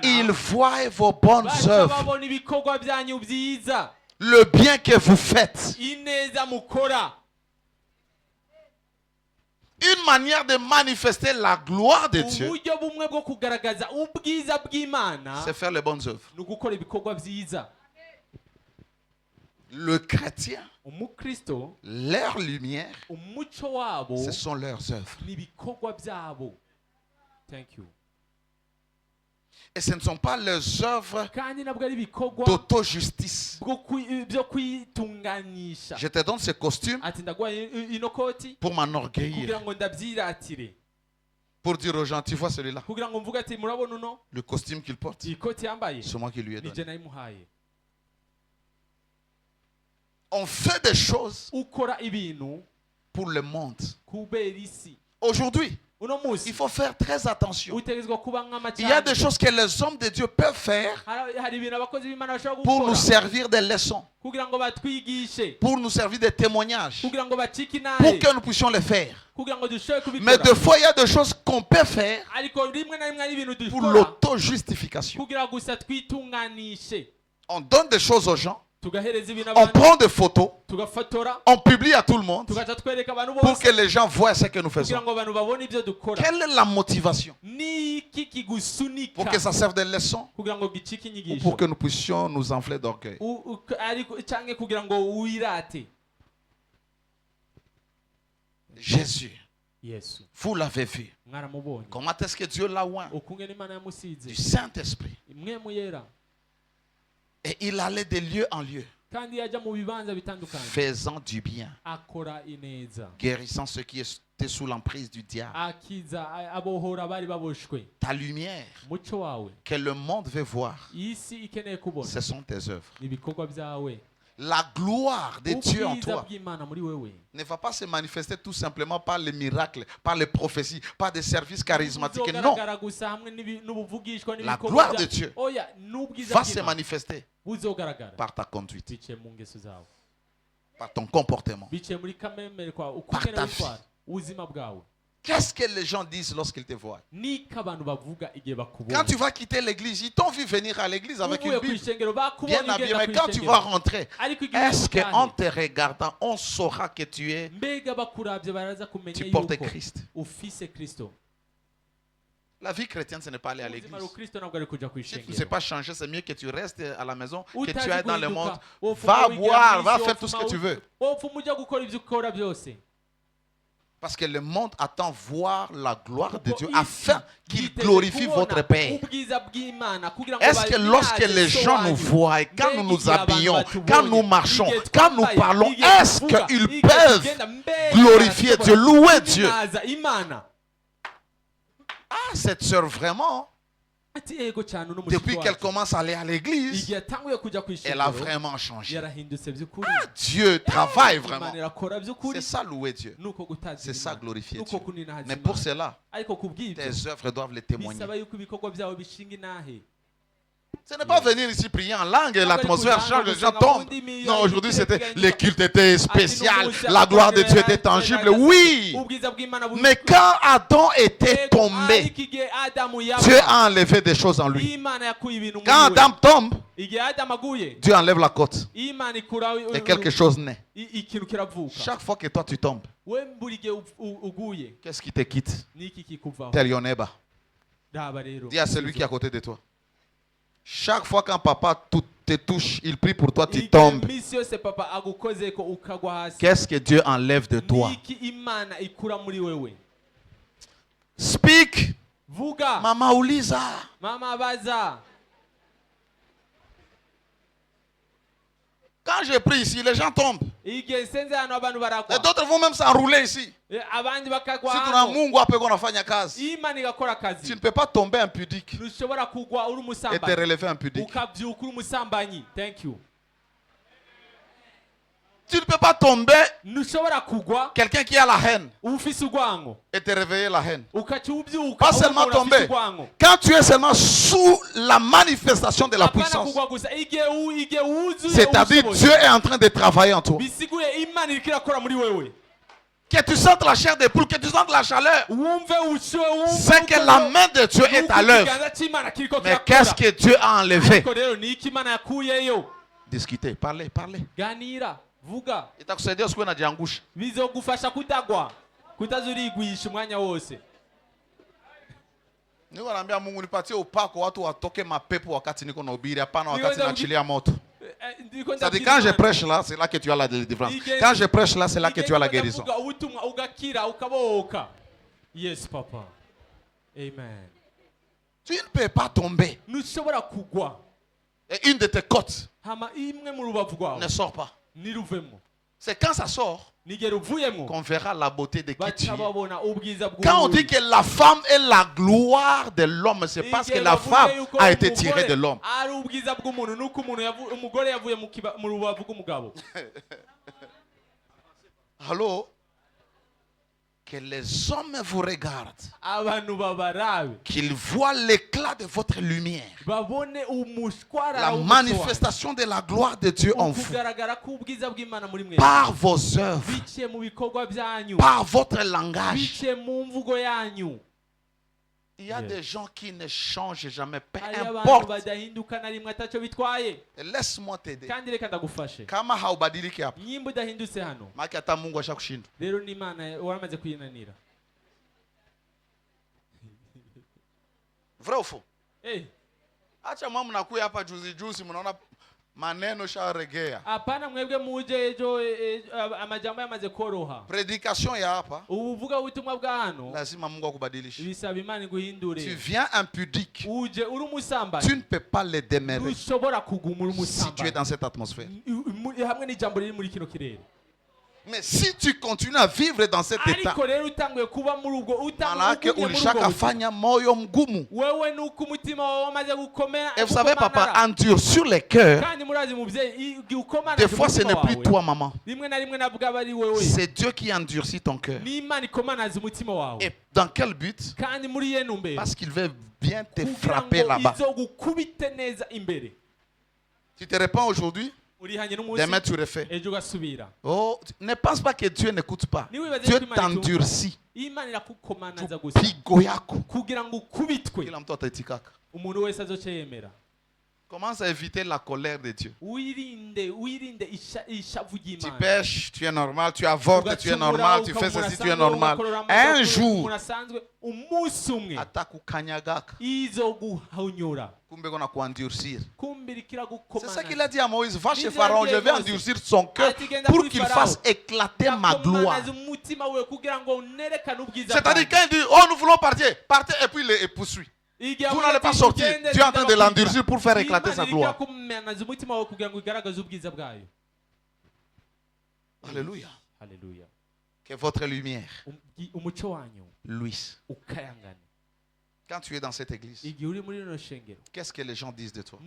il voit vos bonnes œuvres, le bien que vous faites. Une manière de manifester la gloire de Dieu, c'est faire les bonnes œuvres. Le chrétien, leur lumière, ce sont leurs œuvres. Et ce ne sont pas leurs œuvres d'auto-justice. Je te donne ce costume pour m'enorgueillir. Pour dire aux gens, tu vois celui-là, le costume qu'il porte, c'est moi qui lui ai donné. On fait des choses pour le monde. Aujourd'hui, Il faut faire très attention. Il y a des choses que les hommes de Dieu peuvent faire pour nous servir des leçons, pour nous servir des témoignages, pour que nous puissions les faire. Mais des fois, il y a des choses qu'on peut faire pour l'auto-justification. On donne des choses aux gens. On prend des photos, on publie à tout le monde pour que les gens voient ce que nous faisons. Quelle est la motivation? Pour que ça serve de leçon ou pour que nous puissions nous enfler d'orgueil? Jésus, vous l'avez vu. Comment est-ce que Dieu l'a oint? Du Saint-Esprit. Et il allait de lieu en lieu, faisant du bien, guérissant ceux qui étaient sous l'emprise du diable. Ta lumière, que le monde veut voir, ce sont tes œuvres. La gloire de Dieu en toi ne va pas se manifester tout simplement par les miracles, par les prophéties, par des services charismatiques. Non. La gloire de Dieu va se manifester par ta conduite, par ton comportement, par ta vie. Qu'est-ce que les gens disent lorsqu'ils te voient? Quand tu vas quitter l'église, ils t'ont vu venir à l'église avec une Bible, bien habillé. Mais quand tu vas rentrer, est-ce qu'en te regardant, on saura que tu portes Christ? La vie chrétienne, ce n'est pas aller à l'église. Si tu ne sais pas changer, c'est mieux que tu restes à la maison, que tu ailles dans le monde. Va boire, va faire tout ce que tu veux. Parce que le monde attend voir la gloire de Dieu afin qu'il glorifie votre Père. Est-ce que lorsque les gens nous voient, quand nous nous habillons, quand nous marchons, quand nous parlons, est-ce qu'ils peuvent glorifier Dieu, louer Dieu? Ah, cette sœur vraiment, depuis qu'elle commence à aller à l'église, elle a vraiment changé. Ah, Dieu travaille vraiment. C'est ça louer Dieu. C'est ça glorifier Dieu. Mais pour cela, tes œuvres doivent les témoigner. Ce n'est pas venir ici prier en langue et l'atmosphère change, les gens tombent. Non, aujourd'hui le culte était spécial, la gloire de Dieu était tangible. Oui, mais quand Adam était tombé, Dieu a enlevé des choses en lui. Quand Adam tombe, Dieu enlève la côte et quelque chose naît. Chaque fois que toi tu tombes, qu'est-ce qui te quitte? Tel your neighbor. Dis à celui qui est à côté de toi. Chaque fois qu'un papa te touche, il prie pour toi, tu tombes. Qu'est-ce que Dieu enlève de toi? Speak. Mama Uliza. Quand je prie ici, les gens tombent. Et d'autres vont même s'enrouler ici. Si tu as Mungu hapo unafanya kazi, tu ne peux pas tomber impudique et te relever impudique. Tu ne peux pas tomber quelqu'un qui a la haine et te réveiller la haine. Pas seulement tomber. Quand tu es seulement sous la manifestation de la puissance, c'est-à-dire Dieu est en train de travailler en toi. Que tu sentes la chair des poules, que tu sentes la chaleur, c'est que la main de Dieu est à l'œuvre. Mais qu'est-ce que Dieu a enlevé? Discuter, parler. Itakusaidia usiwe unajiangusha. Bizogufasha kutagwa. Kutazurigwisha umwanya wose. Niko naambia Mungu nipatie upako watu watoke mapepo wakati niko nahubiri, hapana wakati naachilia moto. C'est-à-dire quand je prêche là, c'est là que tu as la délivrance. Quand je prêche là, c'est là que tu as la guérison. Yes, papa. Amen. Tu ne peux pas tomber. Et une de tes côtes ne sort pas. C'est quand ça sort qu'on verra la beauté de qui tu es. Quand on dit que la femme est la gloire de l'homme, c'est parce que la femme a été tirée de l'homme. Allô? Que les hommes vous regardent. Qu'ils voient l'éclat de votre lumière. La manifestation de la gloire de Dieu en vous. Par vos œuvres. Par votre langage. Il y a des gens qui ne changent jamais, peu importe. Laisse-moi t'aider. Kama haubadiliki hapa. Maki hata Mungu ashakushinda. Vrai ou faux? Acha mama mnakuja hapa juzi mnaona maneno sharegea. Hapana mwebwe muje ejo amajambo yamaze koroha. Prédication ya hapa. Uvuga ubutumwa bwa hano. Lazima Mungu akubadilishe. Bisaba Imana guhindure. Tu viens impudique. Uje uri umusambanye. Tu ne peux pas le demeurer. Ushobora kuguma uri umusambanye. Si tu es dans cette atmosphère. Hamwe n'ijambo riri muri kino kirere. Mais si tu continues à vivre dans cet état, et vous savez, papa, endurcir les cœurs, des fois ce n'est plus toi, maman. C'est Dieu qui endurcit ton cœur. Et dans quel but? Parce qu'il veut bien te frapper là-bas. Tu te répands aujourd'hui? Demain tu refais. Oh, ne pense pas que Dieu n'écoute pas. Dieu t'endurcit. Commence à éviter la colère de Dieu. Tu pêches, tu es normal. Tu avortes, tu es normal. Tu fais ceci, tu es normal. Un jour, c'est ça qu'il a dit à Moïse. Va chez Pharaon, je vais endurcir son cœur pour qu'il fasse éclater ma gloire. C'est-à-dire quand il dit, oh nous voulons partir, partez et puis il les poursuit. Vous n'allez pas sortir. Dieu est en train de l'endurcir pour faire éclater sa gloire. Alléluia. Que votre lumière luise. Quand tu es dans cette église, qu'est-ce que les gens disent de toi?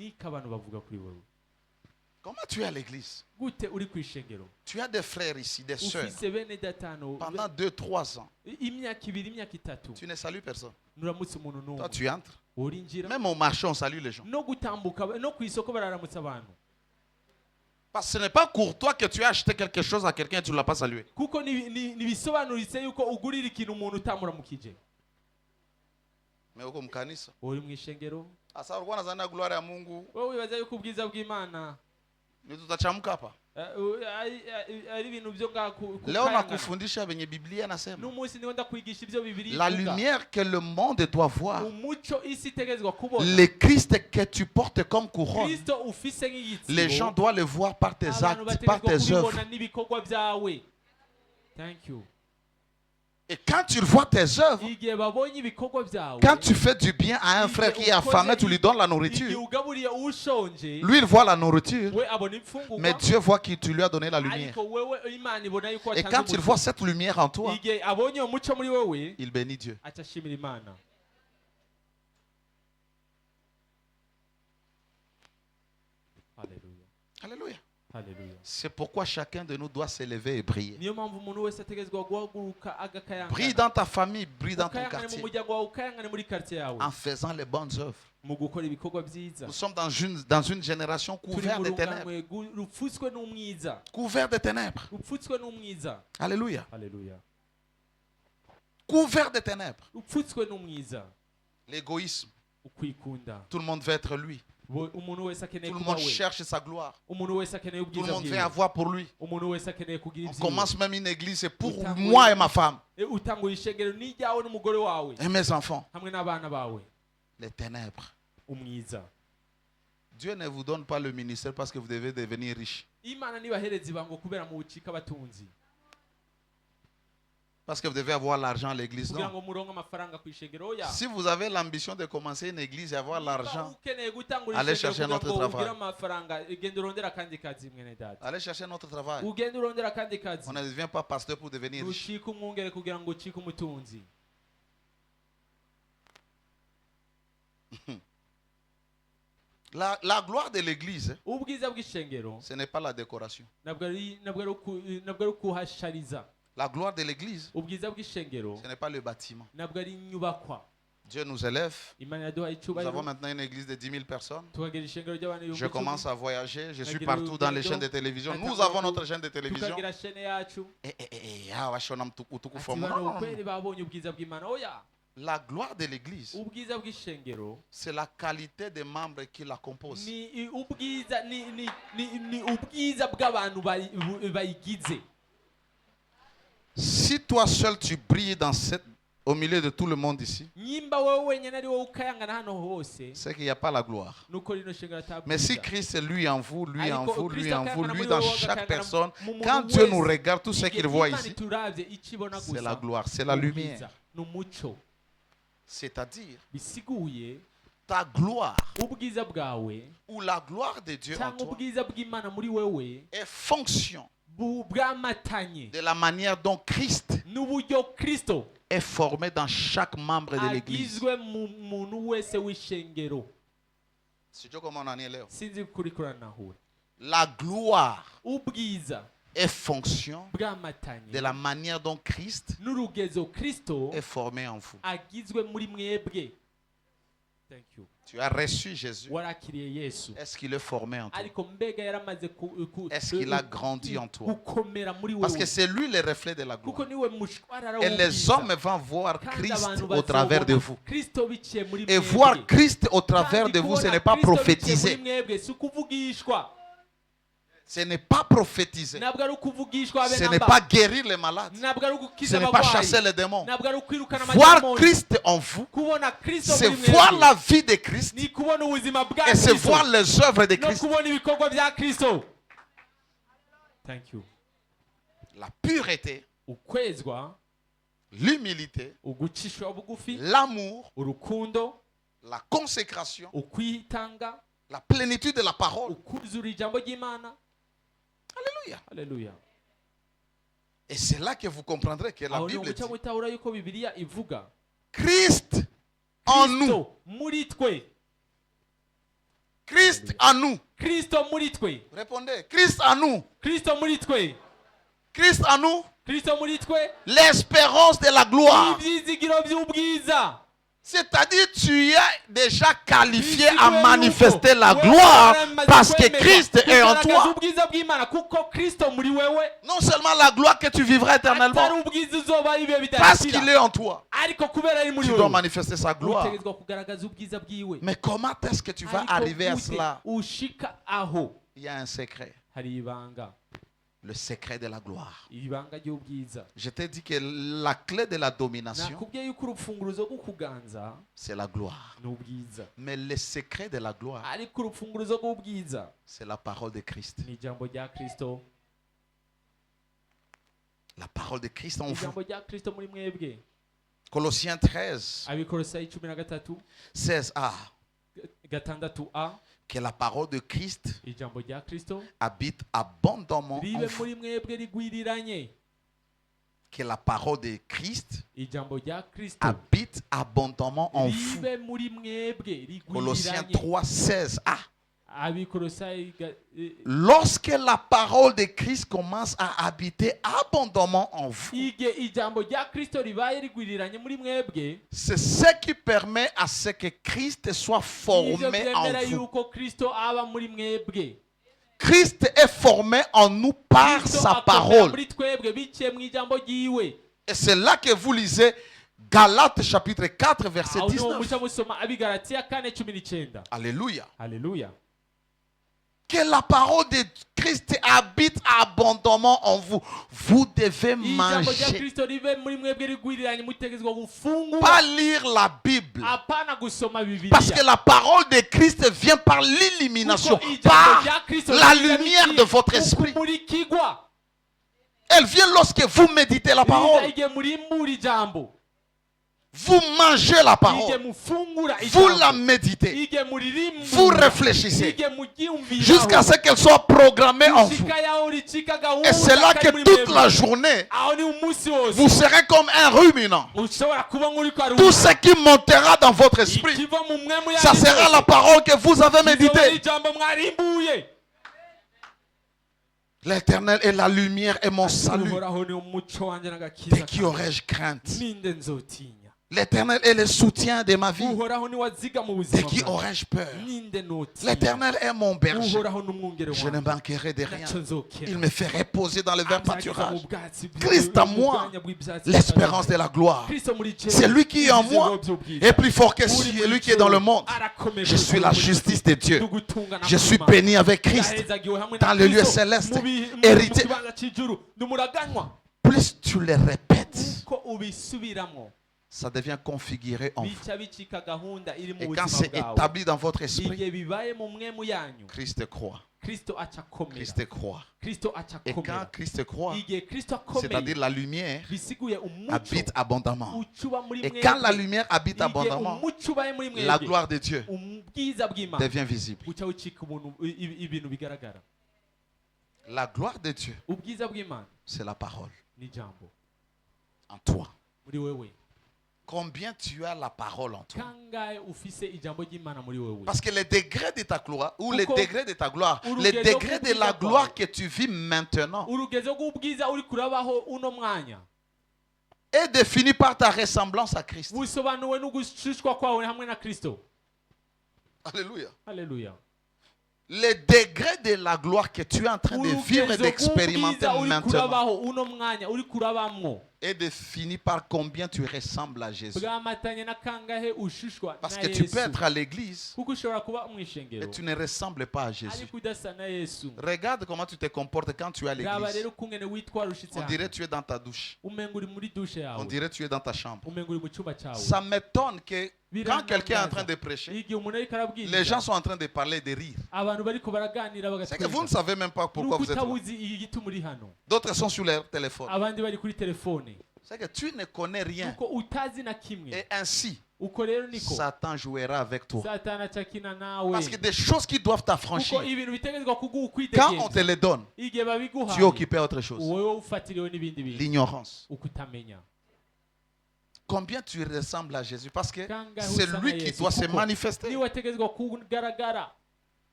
Comment tu es à l'église? Tu as des frères ici, des sœurs. Pendant 2-3 ans, tu ne salues personne. Toi, tu entres. Même au marché, on salue les gens. Parce que ce n'est pas courtois que tu as acheté quelque chose à quelqu'un et tu ne l'as pas salué. Mais uko mkanisa. Asa ulikuwa unazania gloire ya Mungu. Wewe wibaza yuko ubwiza bw'Imana. Ni tutachamka hapa. Ari ibintu byo ngaku. Leo nakufundisha venye Biblia inasema. N'umunsi niwenda kwigisha ibyo Biblia. La lumière que le monde doit voir. Umuco isi tegezwa kubona. Le Christ que tu portes comme couronne. Kristo ufise nk'igitsiro. Les gens doivent le voir par tes actes, par tes œuvres. Thank you. Et quand tu vois tes œuvres, quand tu fais du bien à un frère qui est affamé, tu lui donnes la nourriture. Lui, il voit la nourriture, mais Dieu voit que tu lui as donné la lumière. Et quand il voit cette lumière en toi, il bénit Dieu. Alléluia. C'est pourquoi chacun de nous doit s'élever et briller. Brille dans ta famille, brille dans ton quartier. En faisant les bonnes œuvres. Nous sommes dans une génération couverte de ténèbres. Couverte de ténèbres. Alléluia. Couvert de ténèbres. L'égoïsme. Tout le monde veut être lui. Tout le monde cherche sa gloire. Tout le monde veut avoir pour lui. On commence même une église, c'est pour moi et ma femme. Et mes enfants. Les ténèbres. Dieu ne vous donne pas le ministère parce que vous devez devenir riche. Parce que vous devez avoir l'argent à l'église. Non. Si vous avez l'ambition de commencer une église et avoir l'argent, allez chercher notre travail. Allez chercher notre travail. On ne devient pas pasteur pour devenir riche. La gloire de l'église, ce n'est pas la décoration. La gloire de l'église, ce n'est pas le bâtiment. Dieu nous élève. Nous avons maintenant une église de 10 000 personnes. Je commence à voyager. Je suis partout dans les chaînes de télévision. Nous avons notre chaîne de télévision. La gloire de l'église, c'est la qualité des membres qui la composent. Si toi seul tu brilles au milieu de tout le monde ici, c'est qu'il n'y a pas la gloire. Mais si Christ est lui en vous, lui en vous, lui en vous, lui dans chaque personne, quand Dieu nous regarde, tout ce qu'il voit ici, c'est la gloire, c'est la lumière. C'est-à-dire, ta gloire ou la gloire de Dieu en toi est fonction de la manière dont Christ est formé dans chaque membre de l'église. La gloire est fonction de la manière dont Christ est formé en vous. Tu as reçu Jésus. Est-ce qu'il est formé en toi? Est-ce qu'il a grandi en toi? Parce que c'est lui le reflet de la gloire. Et les hommes vont voir Christ au travers de vous. Et voir Christ au travers de vous, ce n'est pas prophétiser. Ce n'est pas prophétiser. Ce n'est pas guérir les malades. Ce n'est pas chasser les démons. Voir Christ en vous, c'est voir la vie de Christ et c'est voir les œuvres de Christ. La pureté, l'humilité, l'amour, la consécration, la plénitude de la parole. Alléluia. Alléluia. Et c'est là que vous comprendrez que la Bible dit Christ en nous. Christ en nous. Répondez. Christ en nous. Christ en nous. L'espérance de la gloire. C'est-à-dire tu es déjà qualifié à manifester la gloire parce que Christ est en toi. Non seulement la gloire que tu vivras éternellement, parce qu'il est en toi. Tu dois manifester sa gloire. Mais comment est-ce que tu vas arriver à cela? Il y a un secret. Le secret de la gloire. Je t'ai dit que la clé de la domination, c'est la gloire. Mais le secret de la gloire, c'est la parole de Christ. La parole de Christ en vous. Colossiens 13, 16a. Que la parole de Christ habite abondamment en vous. Que la parole de Christ habite abondamment en vous. Colossiens 3, 16a. Lorsque la parole de Christ commence à habiter abondamment en vous, c'est ce qui permet à ce que Christ soit formé en vous. Christ est formé en nous par sa parole. Et c'est là que vous lisez Galates chapitre 4 verset 19. Alléluia. Alléluia. Que la parole de Christ habite abondamment en vous. Vous devez manger. Pas lire la Bible. Parce que la parole de Christ vient par l'illumination, par la lumière de votre esprit. Elle vient lorsque vous méditez la parole. Vous mangez la parole, vous la méditez, vous réfléchissez jusqu'à ce qu'elle soit programmée en vous. Et c'est là que toute la journée, vous serez comme un ruminant. Tout ce qui montera dans votre esprit, ça sera la parole que vous avez méditée. L'Éternel est la lumière et mon salut. De qui aurais-je crainte? L'Éternel est le soutien de ma vie. De qui aurais-je peur? L'Éternel est mon berger. Je ne manquerai de rien. Il me fait reposer dans le vert pâturage. Christ en moi, l'espérance de la gloire. C'est lui qui est en moi est plus fort que celui qui est dans le monde. Je suis la justice de Dieu. Je suis béni avec Christ dans le lieu céleste. Hérité. Plus tu le répètes, ça devient configuré en vous. Et quand c'est établi dans votre esprit, Christ croit. Christ croit. Et quand Christ croit, c'est-à-dire la lumière habite abondamment. Et quand la lumière habite abondamment, la gloire de Dieu devient visible. La gloire de Dieu, c'est la parole en toi. Combien tu as la parole en toi? Parce que les degrés de ta gloire, ou les degrés de ta gloire, les degrés de la gloire que tu vis maintenant, est défini par ta ressemblance à Christ. Alléluia. Alléluia. Les degrés de la gloire que tu es en train de vivre et d'expérimenter maintenant est défini par combien tu ressembles à Jésus. Parce que tu peux être à l'église et tu ne ressembles pas à Jésus. Regarde comment tu te comportes quand tu es à l'église. On dirait que tu es dans ta douche. On dirait que tu es dans ta chambre. Ça m'étonne que quand quelqu'un est en train de prêcher, les gens sont en train de parler, de rire. C'est que vous ne savez même pas pourquoi vous êtes là. D'autres sont sur leur téléphone. C'est que tu ne connais rien. Et ainsi, Satan jouera avec toi. Parce que des choses qui doivent t'affranchir, quand on te les donne, tu es occupé à autre chose. L'ignorance. Combien tu ressembles à Jésus? Parce que c'est lui qui doit se manifester.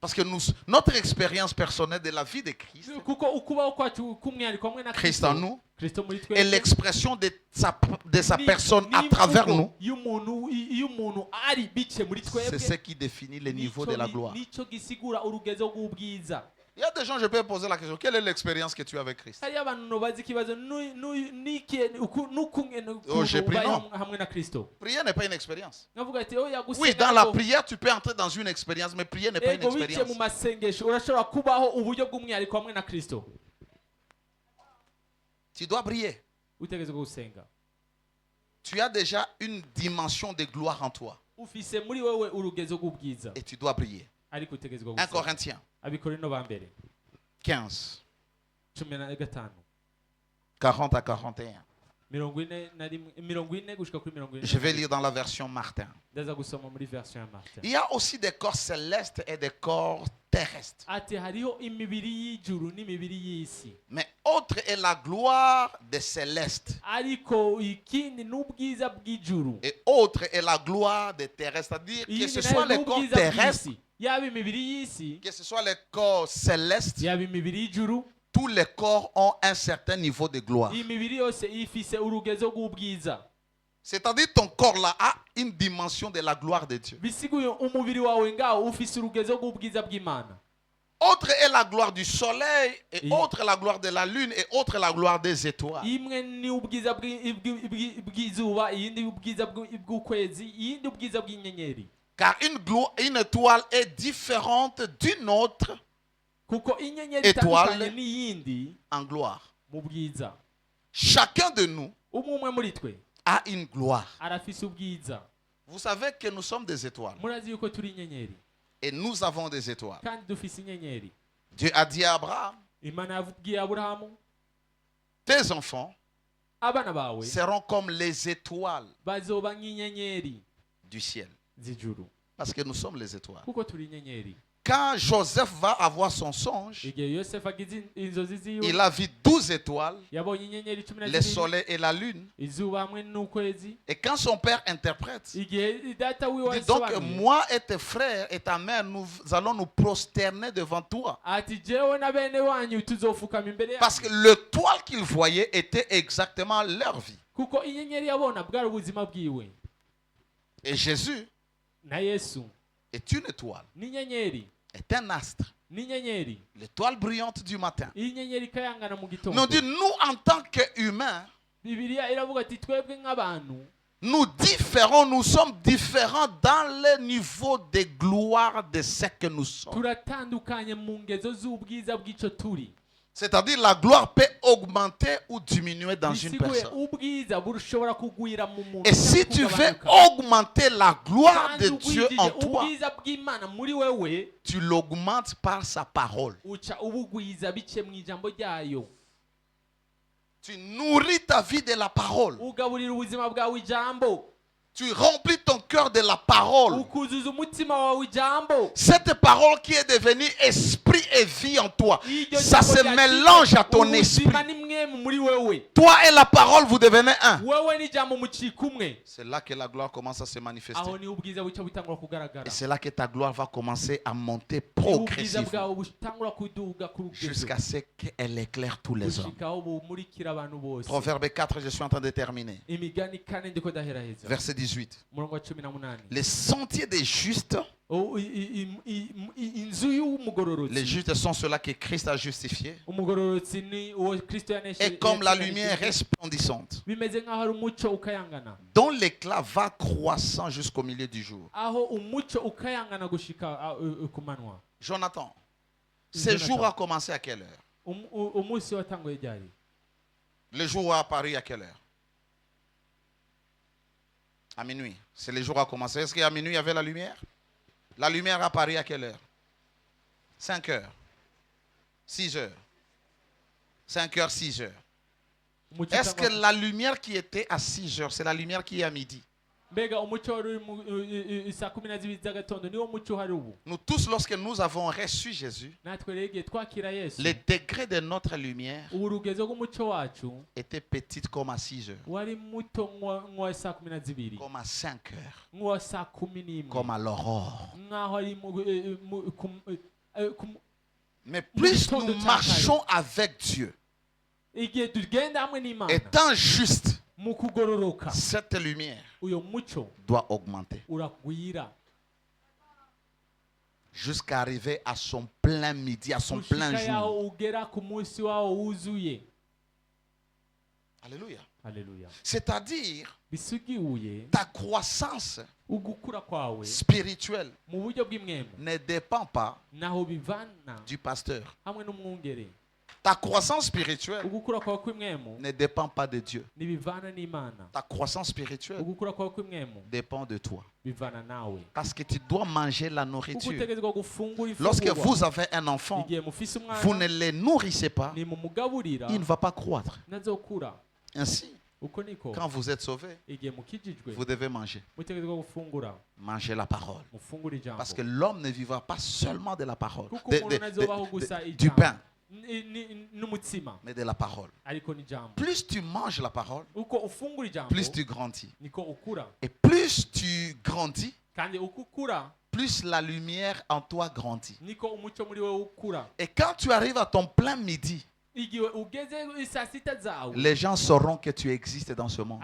Parce que notre expérience personnelle de la vie de Christ, Christ en nous, est l'expression de sa personne à travers nous. C'est ce qui définit le niveau de la gloire. Il y a des gens, je peux poser la question, quelle est l'expérience que tu as avec Christ? Oh, j'ai pris non. Prière n'est pas une expérience. Oui, dans la prière, tu peux entrer dans une expérience, mais prière n'est pas une expérience. Tu dois prier. Tu as déjà une dimension de gloire en toi. Et tu dois prier. 1 Corinthiens 15, 40 à 41. Je vais lire dans la version Martin. Il y a aussi des corps célestes et des corps terrestres. Mais autre est la gloire des célestes. Et autre est la gloire des terrestres. C'est-à-dire que ce soit les corps terrestres, que ce soit les corps célestes, tous les corps ont un certain niveau de gloire. C'est-à-dire ton corps là a une dimension de la gloire de Dieu. Autre est la gloire du soleil, et autre la gloire de la lune, et autre la gloire des étoiles. Car une étoile est différente d'une autre étoile en gloire. Chacun de nous a une gloire. Vous savez que nous sommes des étoiles. Et nous avons des étoiles. Dieu a dit à Abraham, tes enfants seront comme les étoiles du ciel. Parce que nous sommes les étoiles. quand Joseph va avoir son songe, il a vu 12 étoiles, le soleil et la lune. Et quand son père interprète, il dit donc moi et tes frères et ta mère, nous allons nous prosterner devant toi. Parce que le toile qu'il voyait était exactement leur vie. Et Jésus est une étoile, est un astre, l'étoile brillante du matin. Nous dit, nous en tant qu'humains, nous différons, nous sommes différents dans le niveau de gloire de ce que nous sommes. C'est-à-dire la gloire peut augmenter ou diminuer dans une personne. Et si tu veux augmenter la gloire de Dieu en toi, tu l'augmentes par sa parole. Tu nourris ta vie de la parole. Tu remplis ton cœur de la parole. Cette parole qui est devenue esprit et vie en toi, ça se mélange à ton esprit. Toi et la parole, vous devenez un. C'est là que la gloire commence à se manifester. Et c'est là que ta gloire va commencer à monter progressivement jusqu'à ce qu'elle éclaire tous les hommes. Proverbe 4, je suis en train de terminer. Verset 18. Les sentiers des justes, les justes sont ceux-là que Christ a justifiés, et comme la lumière resplendissante, dont l'éclat va croissant jusqu'au milieu du jour. Jonathan, ce jour a commencé à quelle heure? Le jour a apparu à quelle heure? À minuit. C'est le jour a commencé. Est-ce qu'à minuit, il y avait la lumière? La lumière a apparu à quelle heure? 5 heures. 6 heures. 5 heures, 6 heures. Est-ce que la lumière qui était à 6 heures, c'est la lumière qui est à midi? Nous tous, lorsque nous avons reçu Jésus, les degrés de notre lumière étaient petites comme à 6 heures, comme à 5 heures, comme à l'aurore. Mais plus nous marchons avec Dieu, étant juste, cette lumière doit augmenter jusqu'à arriver à son plein midi, à son plein jour. Alléluia. Alléluia. C'est-à-dire ta croissance spirituelle ne dépend pas du pasteur. Ta croissance spirituelle ne dépend pas de Dieu. Ta croissance spirituelle dépend de toi. Parce que tu dois manger la nourriture. Lorsque vous avez un enfant, vous ne le nourrissez pas, il ne va pas croître. Ainsi, quand vous êtes sauvé, vous devez manger. Manger la parole. Parce que l'homme ne vivra pas seulement de la parole, du pain, mais de la parole. Plus tu manges la parole, plus tu grandis. Et plus tu grandis, plus la lumière en toi grandit. Et quand tu arrives à ton plein midi, les gens sauront que tu existes dans ce monde.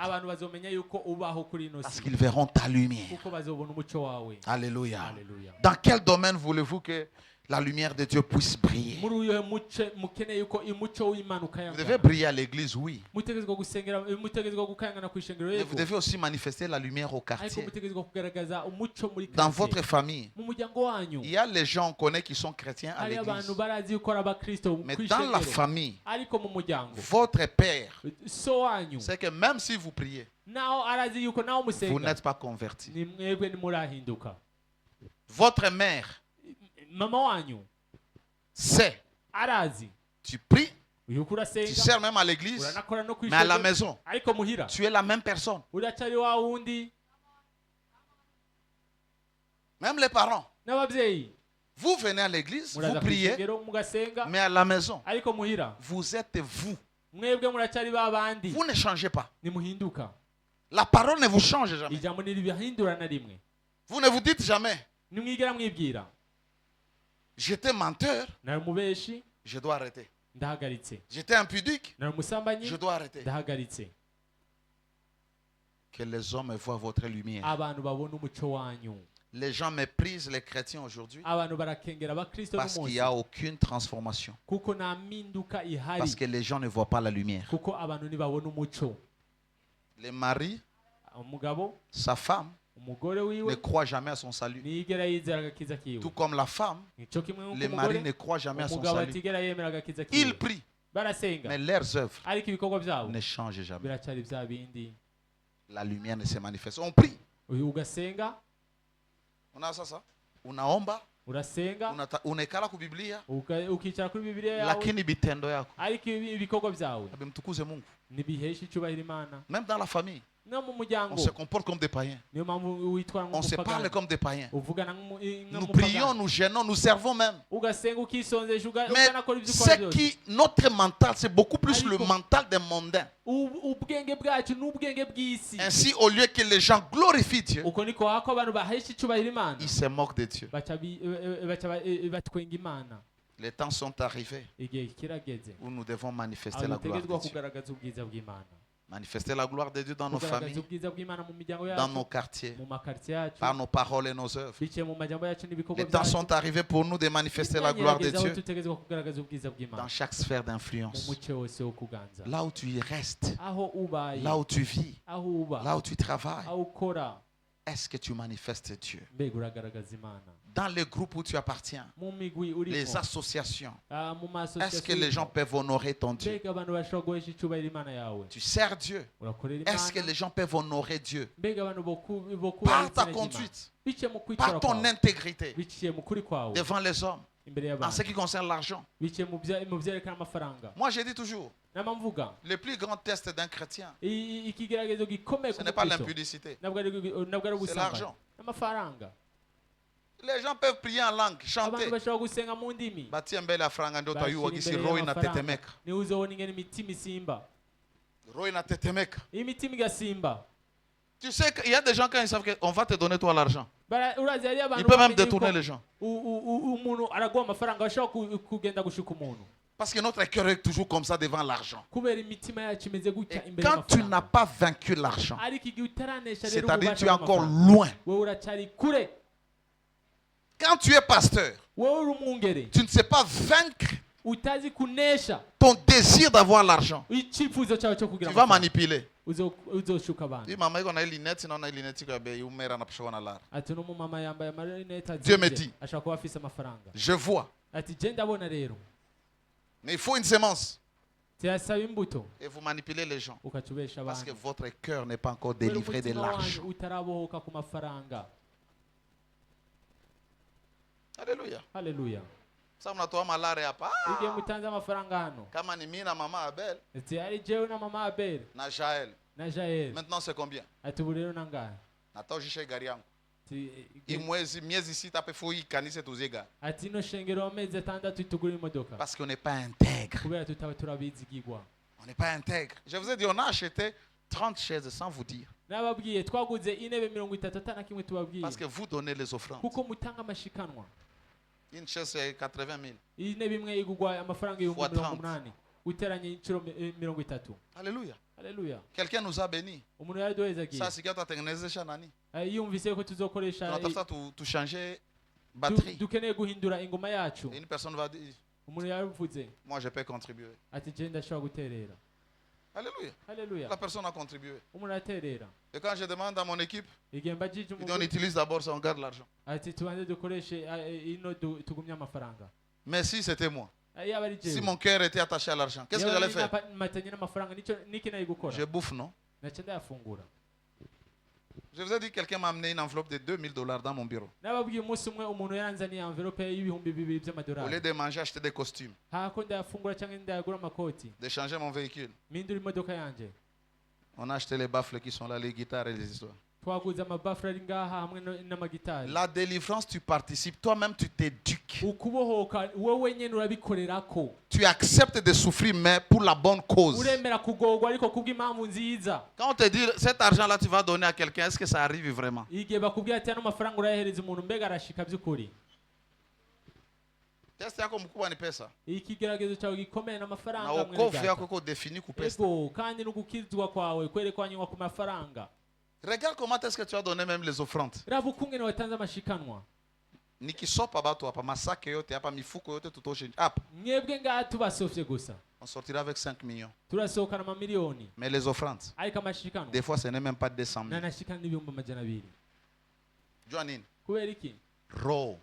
Parce qu'ils verront ta lumière. Alléluia. Alléluia. Dans quel domaine voulez-vous que la lumière de Dieu puisse briller? Vous devez briller à l'église, oui. Mais vous devez aussi manifester la lumière au quartier. Dans votre famille, il y a les gens qu'on connaît qui sont chrétiens à l'église. Mais dans la famille, votre père c'est que même si vous priez, vous n'êtes pas converti. Votre mère c'est, tu pries, tu sers même à l'église, mais à la maison, tu es la même personne. Même les parents, Vous venez à l'église, vous priez, mais à la maison, vous êtes vous. Vous ne changez pas. La parole ne vous change jamais. Vous ne vous dites jamais, j'étais menteur, je dois arrêter. J'étais impudique, je dois arrêter. Que les hommes voient votre lumière. Les gens méprisent les chrétiens aujourd'hui parce qu'il n'y a aucune transformation. Parce que les gens ne voient pas la lumière. Les maris, sa femme, ne croit jamais à son salut. Tout comme la femme, les maris ne croient jamais à son salut. Ils prient, mais leurs œuvres ne changent jamais. La lumière ne se manifeste. On prie. Unasasa unaomba unaikala ku Biblia ukicara kuri Bibiliya yawe lakini bitendo yako ariko ibikorwa byawe bimtukuze Mungu. Nibihesha icyubahiro Imana. Même dans la famille, on se comporte comme des païens. On se parle comme des païens. Nous prions, nous gênons, nous servons même. Mais c'est qui notre mental, c'est beaucoup plus le mental des mondains. Ainsi, au lieu que les gens glorifient Dieu, ils se moquent de Dieu. Les temps sont arrivés où nous devons manifester la gloire de Dieu. Manifester la gloire de Dieu dans nos familles, dans nos quartiers, par nos paroles et nos œuvres. Les temps sont arrivés pour nous de manifester la gloire de Dieu dans chaque sphère d'influence. Là où tu y restes, là où tu vis, là où tu travailles, est-ce que tu manifestes Dieu? Dans les groupes où tu appartiens, les associations, est-ce que les gens peuvent honorer ton Dieu? Tu sers Dieu. Est-ce que les gens peuvent honorer Dieu? Par ta conduite, par ton intégrité devant les hommes, en ce qui concerne l'argent. Moi, je dis toujours, le plus grand test d'un chrétien, ce n'est pas l'impudicité, c'est l'argent. Les gens peuvent prier en langue, chanter. Tu sais qu'il y a des gens quand ils savent qu'on va te donner toi l'argent, ils peuvent même détourner les gens. Parce que notre cœur est toujours comme ça devant l'argent. Et quand tu n'as pas vaincu l'argent, c'est-à-dire que tu es encore loin. Quand tu es pasteur, tu ne sais pas vaincre ton désir d'avoir l'argent. Tu vas manipuler. Dieu me dit, je vois. Mais il faut une sémence. Et vous manipulez les gens. Parce que votre cœur n'est pas encore délivré de l'argent. Alléluia. Alléluia. Ça mnatoa malare hapa. Kama ni mimi na mama Abel. Na Jael. Maintenant c'est combien? Nata ujishe gari yangu. Miezi sita pe fui kanisa tuzega. Parce qu'on n'est pas intègre. On n'est pas intègre. Je vous ai dit, on a acheté 30 chaises sans vous dire. Parce que vous donnez les offrandes. Une chaise c'est 80 000. Fois 30. Alléluia. Alléluia. Quelqu'un nous a bénis. Ça c'est quand tu as nani. Tunatafuta tu changer batterie. Et une personne va dire, moi je peux contribuer. Alléluia. Alléluia. La personne a contribué. Et quand je demande à mon équipe, ils disent on utilise d'abord ça, on garde l'argent. Mais si c'était moi, si mon cœur était attaché à l'argent, qu'est-ce que j'allais faire? Je bouffe, non? Je vous ai dit que quelqu'un m'a amené une enveloppe de $2000 dans mon bureau. Au lieu de manger, acheter des costumes, de changer mon véhicule, on a acheté les baffles qui sont là, les guitares et les histoires. La délivrance, tu participes. Toi-même, tu t'éduques. Tu acceptes de souffrir, mais pour la bonne cause. Quand on te dit, cet argent-là, tu vas donner à quelqu'un, est-ce que ça arrive vraiment? Test yako mkubwa ni pesa. Ikigeragezo cyawe gikomeye n'amafaranga. Na wokovu yako ko defini ku pesa. Kandi n'ugukizwa kwawe kwerekwanywa ku mafaranga. Regarde comment est-ce que tu as donné même les offrandes. Rabu kungene watanze amashikanwa. Nikisopa bato hapa masake yote hapa mifuko yote tutoshe hapa. Mwebwe ngaha tubasofye gusa. On sortira avec 5 millions. Turasohokana mamiliyoni. Mais les offrandes. Ariko amashikanwa. Des fois ce n'est même pas 200 000. Nanashikana n'ibihumbi 200. Jua nini? Kubera iki? Roho.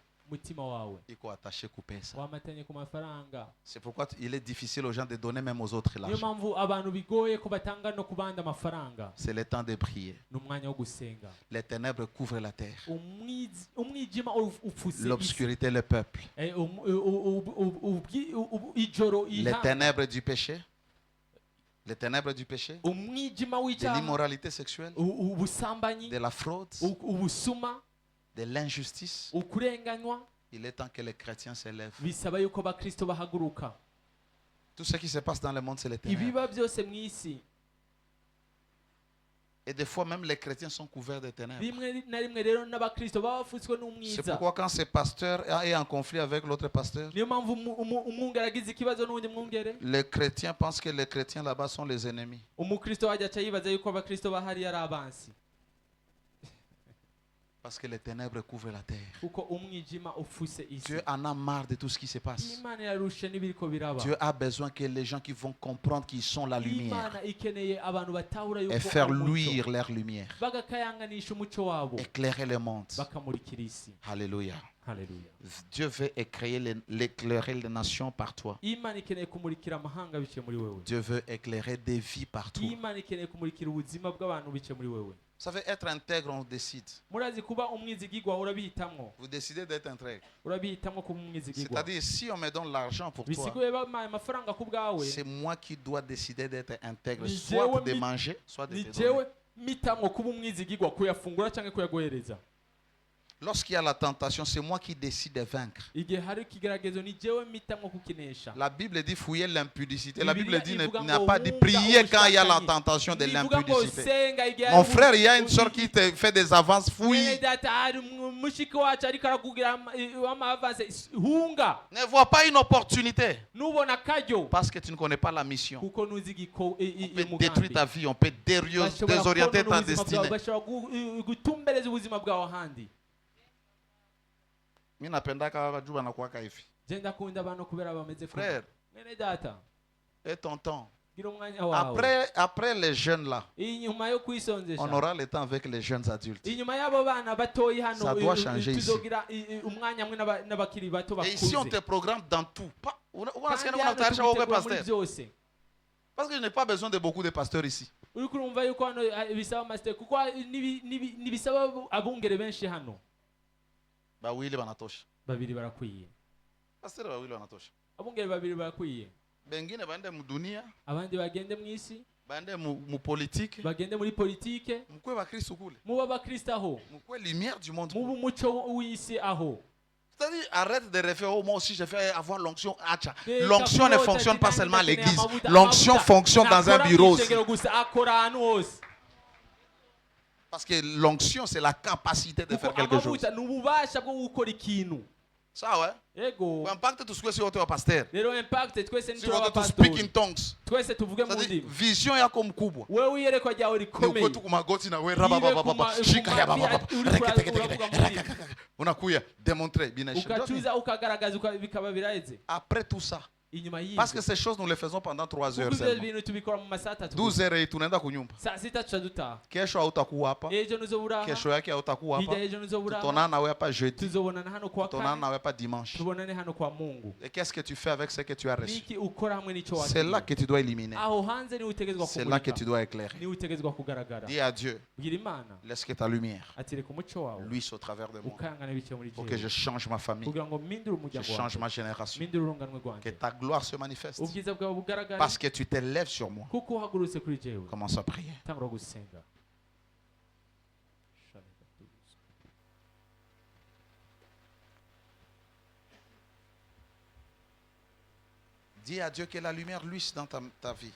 C'est pourquoi il est difficile aux gens de donner même aux autres l'argent. C'est le temps de prier. Les ténèbres couvrent la terre. L'obscurité le peuple. Les ténèbres du péché. Les ténèbres du péché. De l'immoralité sexuelle. De la fraude. De l'injustice. Il est temps que les chrétiens s'élèvent. Tout ce qui se passe dans le monde, c'est les ténèbres. Et des fois, même les chrétiens sont couverts de ténèbres. C'est pourquoi quand ce pasteur est en conflit avec l'autre pasteur, les chrétiens pensent que les chrétiens là-bas sont les ennemis. Parce que les ténèbres couvrent la terre. Dieu en a marre de tout ce qui se passe. Dieu a besoin que les gens qui vont comprendre qu'ils sont la lumière et faire luire leur lumière, éclairer le monde. Alléluia. Dieu veut éclairer les nations par toi. Dieu veut éclairer des vies par toi. Vous savez, être intègre, on décide. Vous décidez d'être intègre. C'est-à-dire, si on me donne l'argent pour toi, c'est moi qui dois décider d'être intègre, soit de manger, soit de te donner. Lorsqu'il y a la tentation, c'est moi qui décide de vaincre. La Bible dit fouiller l'impudicité. La Bible dit n'a pas dit prier quand il y a la tentation de l'impudicité. Mon frère, il y a une soeur qui te fait des avances, fouille. Ne vois pas une opportunité. Parce que tu ne connais pas la mission. On peut détruire ta vie, on peut désorienter ta destinée. Mimi napendaka wajua na kuwaka hivi. Frère. Et tonton. Après les jeunes là, on aura le temps avec les jeunes adultes. Ça doit changer ici. Et ici on te programme dans tout. Parce que je n'ai pas besoin de beaucoup de pasteurs ici. Bawili banatosha. Babiri barakwiye. Pastor bawili banatosha. Abungere babiri barakwiye. Bengine bande mu dunia. Abandi bagende mu isi. Bande mu politique. Bagende muri politique. Mukwe ba Kristo kule. Muba ba Kristo aho. Mukwe lumière du monde. Mubu muco w'isi aho. C'est-à-dire, arrête de référer, oh, moi aussi je vais avoir l'onction. L'onction ne fonctionne pas seulement à l'église. L'onction fonctionne dans un bureau aussi. Parce que l'onction, c'est la capacité de faire quelque chose. Ça, ouais. Peu impacte tout ce que c'est au pasteur. Si vous êtes speak in tongues. C'est-à-dire, vision ya comme kubwa. Unakuya démontrer. Après tout ça. Parce que ces choses, nous les faisons pendant 3 heures seulement. 12 heures et tunaenda kunyumba. Kesho hautakuwa hapa. Kesho yake hautakuwa hapa. Tutaonana nawe hapa jeudi. Tutaonana nawe hapa dimanche. Et qu'est-ce que tu fais avec ce que tu as reçu? C'est là que tu dois éliminer. C'est là que tu dois éclairer. Dis à Dieu, laisse que ta lumière luise au travers de moi. Pour que je change ma famille. Que je change ma génération. Que ta gloire se manifeste. Parce que tu t'élèves sur moi. Commence à prier. Dis à Dieu que la lumière luise dans ta vie.